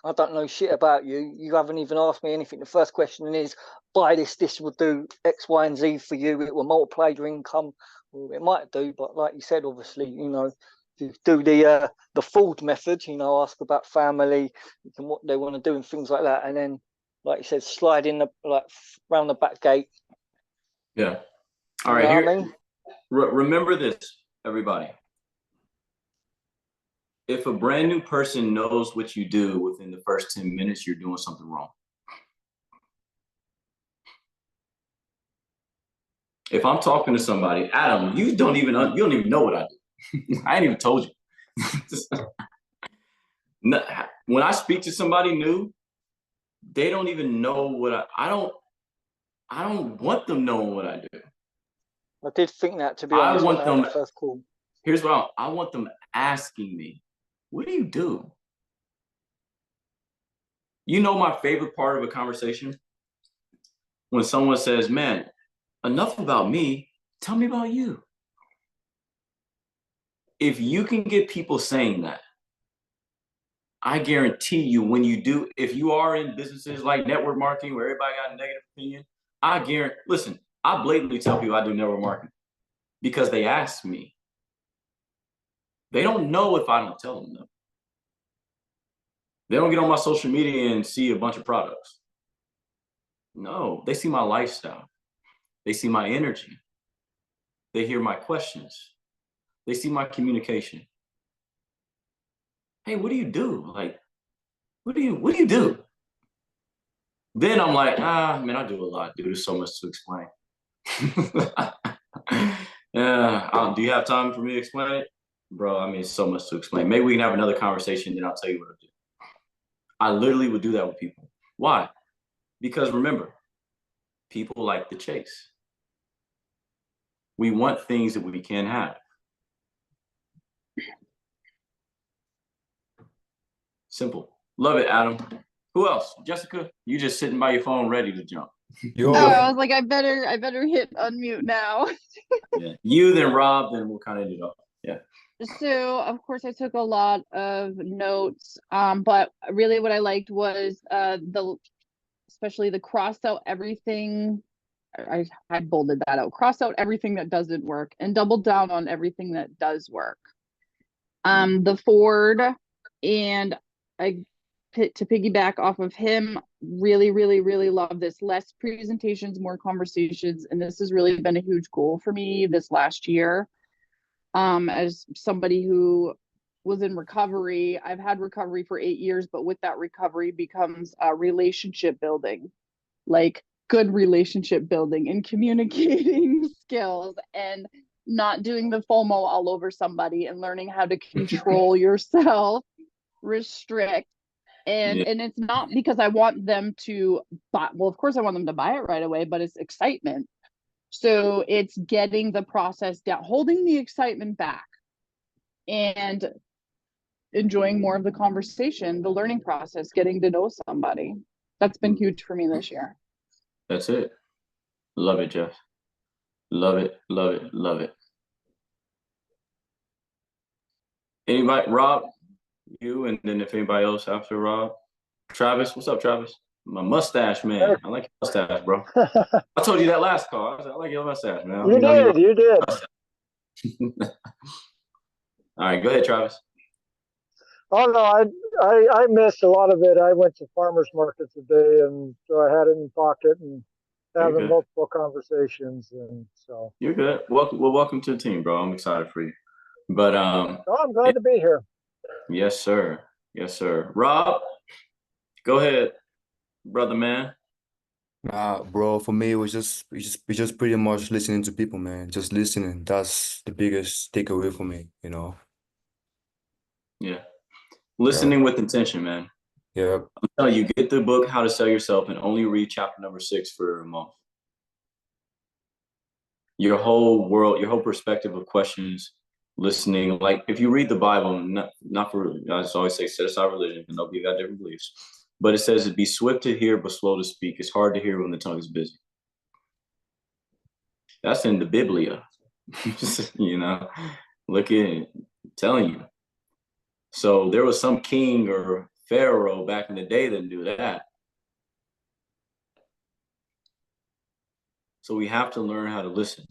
I don't know shit about you. You haven't even asked me anything. The first question is, buy this. This will do X, Y, and Z for you. It will multiply your income. Well, it might do, but like you said, obviously, to do the Ford method, ask about family and what they want to do and things like that, and then, like you said, slide in round the back gate. Yeah. All right. Remember this, everybody. If a brand new person knows what you do within the first 10 minutes, you're doing something wrong. If I'm talking to somebody, Adam, you don't even know what I do. I ain't even told you. When I speak to somebody new, they don't even know what I don't want them knowing what I do. I did think that, to be I honest, when want I had them, the first call. here's what I want them asking me, what do you do? You know my favorite part of a conversation? When someone says, man, enough about me, tell me about you. If you can get people saying that, I guarantee you when you do, if you are in businesses like network marketing where everybody got a negative opinion, I guarantee, listen, I blatantly tell people I do network marketing because they ask me. They don't know if I don't tell them though. They don't get on my social media and see a bunch of products. No, they see my lifestyle. They see my energy. They hear my questions. They see my communication. Hey, what do you do? Like, what do you do? Then I'm like, man, I do a lot, dude. There's so much to explain. Yeah, do you have time for me to explain it? Bro, I mean, so much to explain. Maybe we can have another conversation, then I'll tell you what I do. I literally would do that with people. Why? Because remember, people like the chase. We want things that we can't have. Simple. Love it, Adam. Who else? Jessica, you just sitting by your phone ready to jump. Yo, Oh, I was like, I better hit unmute now. Yeah. You, then Rob, then we'll kind of end it up. Yeah. So of course I took a lot of notes, but really what I liked was especially the crossed out everything. I bolded that out. Cross out everything that doesn't work and double down on everything that does work. The Ford, and to piggyback off of him, really love this. Less presentations, more conversations, and this has really been a huge goal for me this last year. As somebody who was in recovery, I've had recovery for 8 years, but with that recovery becomes relationship building, like good relationship building and communicating skills, and not doing the FOMO all over somebody, and learning how to control yourself, restrict. And it's not because I want them to buy, well, of course I want them to buy it right away, but it's excitement. So it's getting the process down, holding the excitement back, and enjoying more of the conversation, the learning process, getting to know somebody. That's been huge for me this year. That's it. Love it, Jeff. Love it, love it, love it. Anybody? Rob, you, and then if anybody else after Rob. Travis, what's up, Travis? My mustache, man. I like your mustache, bro. I told you that last call. I like your mustache, man. You did. All right, go ahead, Travis. Oh no, I missed a lot of it. I went to farmers market today, and so I had it in pocket and having multiple conversations, and so you're good. Welcome to the team, bro. I'm excited for you. But I'm glad to be here. Yes, sir. Yes, sir. Rob, go ahead, brother man. Nah, bro, for me, it was just pretty much listening to people, man. Just listening. That's the biggest takeaway for me, you know. Yeah. Listening with intention, man. Yeah. I'm telling you, get the book How to Sell Yourself and only read chapter number 6 for a month. Your whole world, your whole perspective of questions, listening. Like if you read the Bible, not for, I just always say set aside religion, and nobody got different beliefs. But it says be swift to hear, but slow to speak. It's hard to hear when the tongue is busy. That's in the Biblia. You know, look at it, I'm telling you. So there was some king or pharaoh back in the day that knew that. So we have to learn how to listen.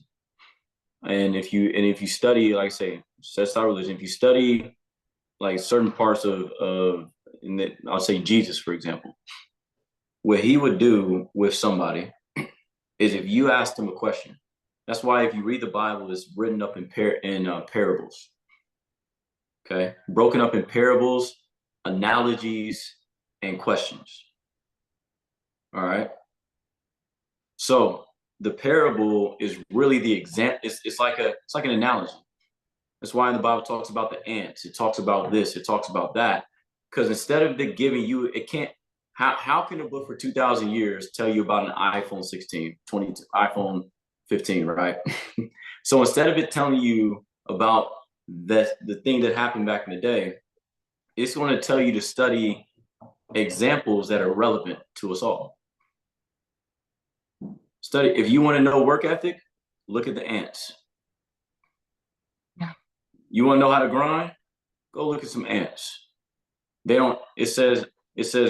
And if you study, like I say, set aside religion, if you study like certain parts of I'll say Jesus, for example, what he would do with somebody is if you asked him a question. That's why if you read the Bible, it's written up in parables. Okay, broken up in parables, analogies, and questions. All right. So the parable is really the example. It's like an analogy. That's why in the Bible talks about the ants. It talks about this. It talks about that. Because instead of it giving you, it can't. How can a book for 2,000 years tell you about an iPhone 16, 22, iPhone 15, right? So instead of it telling you about the thing that happened back in the day, it's going to tell you to study examples that are relevant to us all. Study. If you want to know work ethic, look at the ants. Yeah. You want to know how to grind? Go look at some ants. They don't. It says,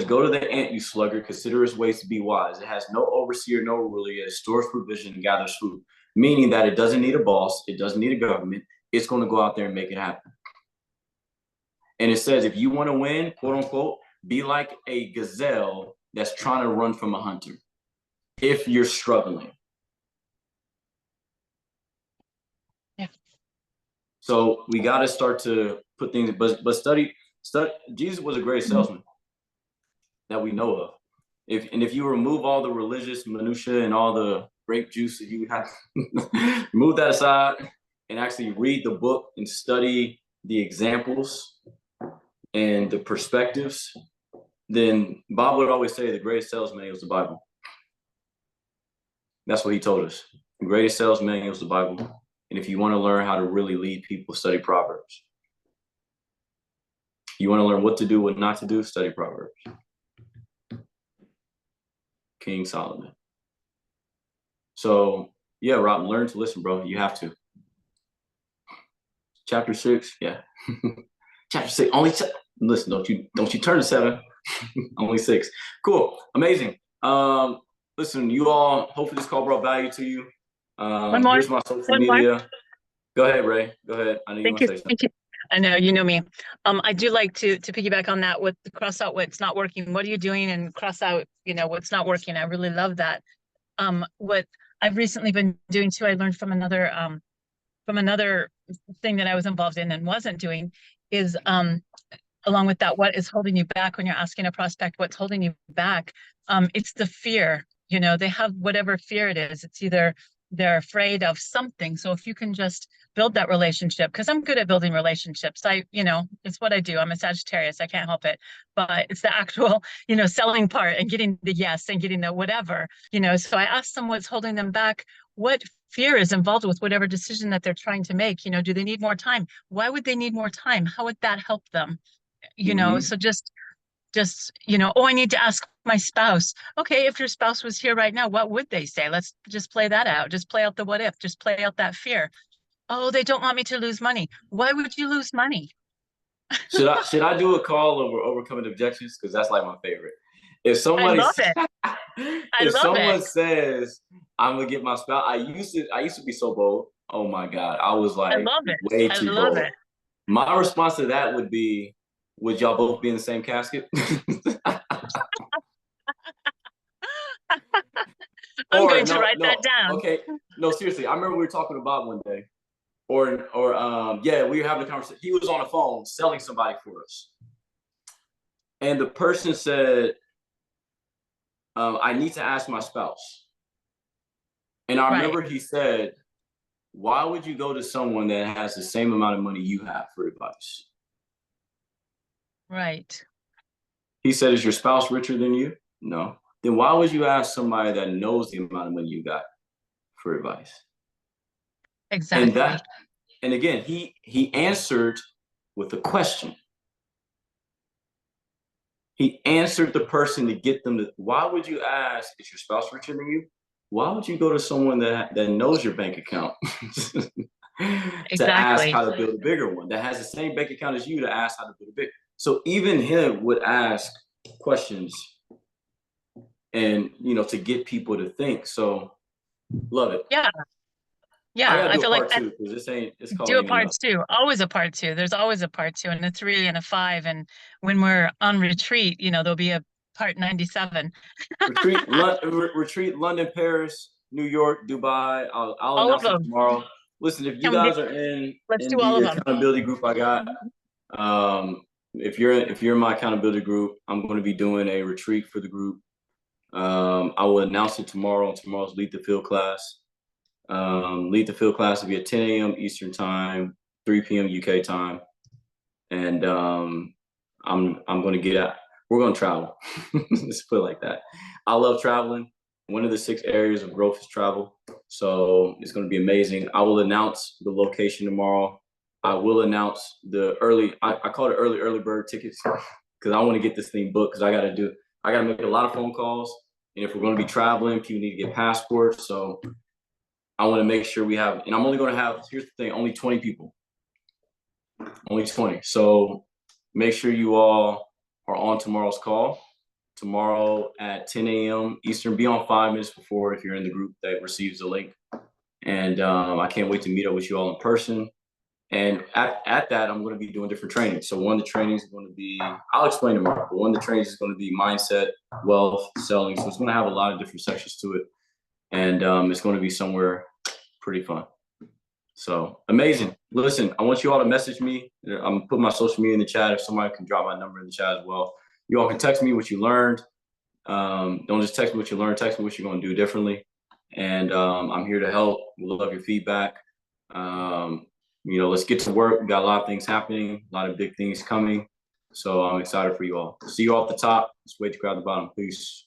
go to the ant, you sluggard. Consider its ways to be wise. It has no overseer, no ruler. Yet it stores provision and gathers food. Meaning that it doesn't need a boss. It doesn't need a government. It's going to go out there and make it happen. And it says, if you want to win, quote unquote, be like a gazelle that's trying to run from a hunter. If you're struggling. Yeah. So we got to start to put things, but study. Jesus was a great salesman that we know of. If you remove all the religious minutia and all the grape juice that you have, remove that aside and actually read the book and study the examples and the perspectives, then Bob would always say the greatest sales manual is the Bible. That's what he told us. The greatest sales manual is the Bible. And if you want to learn how to really lead people, study Proverbs. You want to learn what to do, what not to do, study Proverbs. King Solomon. So, yeah, Rob, learn to listen, bro. You have to. Chapter 6, yeah. Chapter 6, listen, don't you turn to 7. Only 6. Cool, amazing. Listen, you all, hopefully this call brought value to you. One more. Here's my social One media. more. Go ahead, Ray. Go ahead. I know you want to say something. Thank you. I know you know me. I do like to piggyback on that with cross out what's not working. What are you doing? And cross out, what's not working. I really love that. What I've recently been doing too, I learned from another thing that I was involved in and wasn't doing is along with that, what is holding you back when you're asking a prospect, what's holding you back? It's the fear. They have whatever fear it is. It's either they're afraid of something. So if you can just build that relationship, because I'm good at building relationships. It's what I do. I'm a Sagittarius. I can't help it. But it's the actual, selling part and getting the yes and getting the whatever, So I asked them what's holding them back. What fear is involved with whatever decision that they're trying to make? Do they need more time? Why would they need more time? How would that help them? So just, oh, I need to ask my spouse. Okay, if your spouse was here right now, what would they say? Let's just play that out. Just play out the what if, just play out that fear. Oh, they don't want me to lose money. Why would you lose money? Should I do a call over overcoming objections? Because that's like my favorite. If somebody says I'm gonna get my spouse, I used to be so bold. Oh my God. I was like way too bold. My response to that would be, would y'all both be in the same casket? I'm going to write that down. Okay. No, seriously. I remember we were talking to Bob one day. Yeah, we were having a conversation. He was on the phone selling somebody for us. And the person said, I need to ask my spouse. And I remember he said, why would you go to someone that has the same amount of money you have for advice? Right. He said, is your spouse richer than you? No. Then why would you ask somebody that knows the amount of money you got for advice? Exactly. And again, he answered with a question. He answered the person to get them to, why would you ask, is your spouse richer than you? Why would you go to someone that knows your bank account to ask how to build a bigger one, that has the same bank account as you, to ask how to build a big? So even him would ask questions and, to get people to think. So love it. Yeah. Yeah, I feel like it's do a part 2. Always a part 2. There's always a part 2 and a 3 and a 5. And when we're on retreat, there'll be a part 97. retreat, London, Paris, New York, Dubai. I'll announce it tomorrow. Listen, if you guys are in the accountability group I got, If you're in my accountability group, I'm going to be doing a retreat for the group. I will announce it tomorrow on tomorrow's Lead the Field class. Lead the Field class will be at 10 a.m. Eastern time, 3 p.m. UK time, and I'm going to get out. We're going to travel. Let's put it like that. I love traveling. One of the 6 areas of growth is travel, so it's going to be amazing. I will announce the location tomorrow. I will announce the early. I call it early bird tickets because I want to get this thing booked because I got to make a lot of phone calls. And if we're going to be traveling, people need to get passports. So I want to make sure we have, and I'm only going to have, here's the thing, only 20 people. Only 20. So make sure you all are on tomorrow's call. Tomorrow at 10 a.m. Eastern, be on 5 minutes before if you're in the group that receives the link. And I can't wait to meet up with you all in person. And at that, I'm going to be doing different trainings. So one of the trainings is going to be, I'll explain tomorrow, but one of the trainings is going to be mindset, wealth, selling. So it's going to have a lot of different sections to it. And it's going to be somewhere pretty fun. So amazing. Listen, I want you all to message me. I'm going to put my social media in the chat. If somebody can drop my number in the chat as well. You all can text me what you learned. Don't just text me what you learned. Text me what you're going to do differently. And I'm here to help. We love your feedback. Let's get to work. We got a lot of things happening, a lot of big things coming. So I'm excited for you all. See you all at the top. Let's wait to grab the bottom. Peace.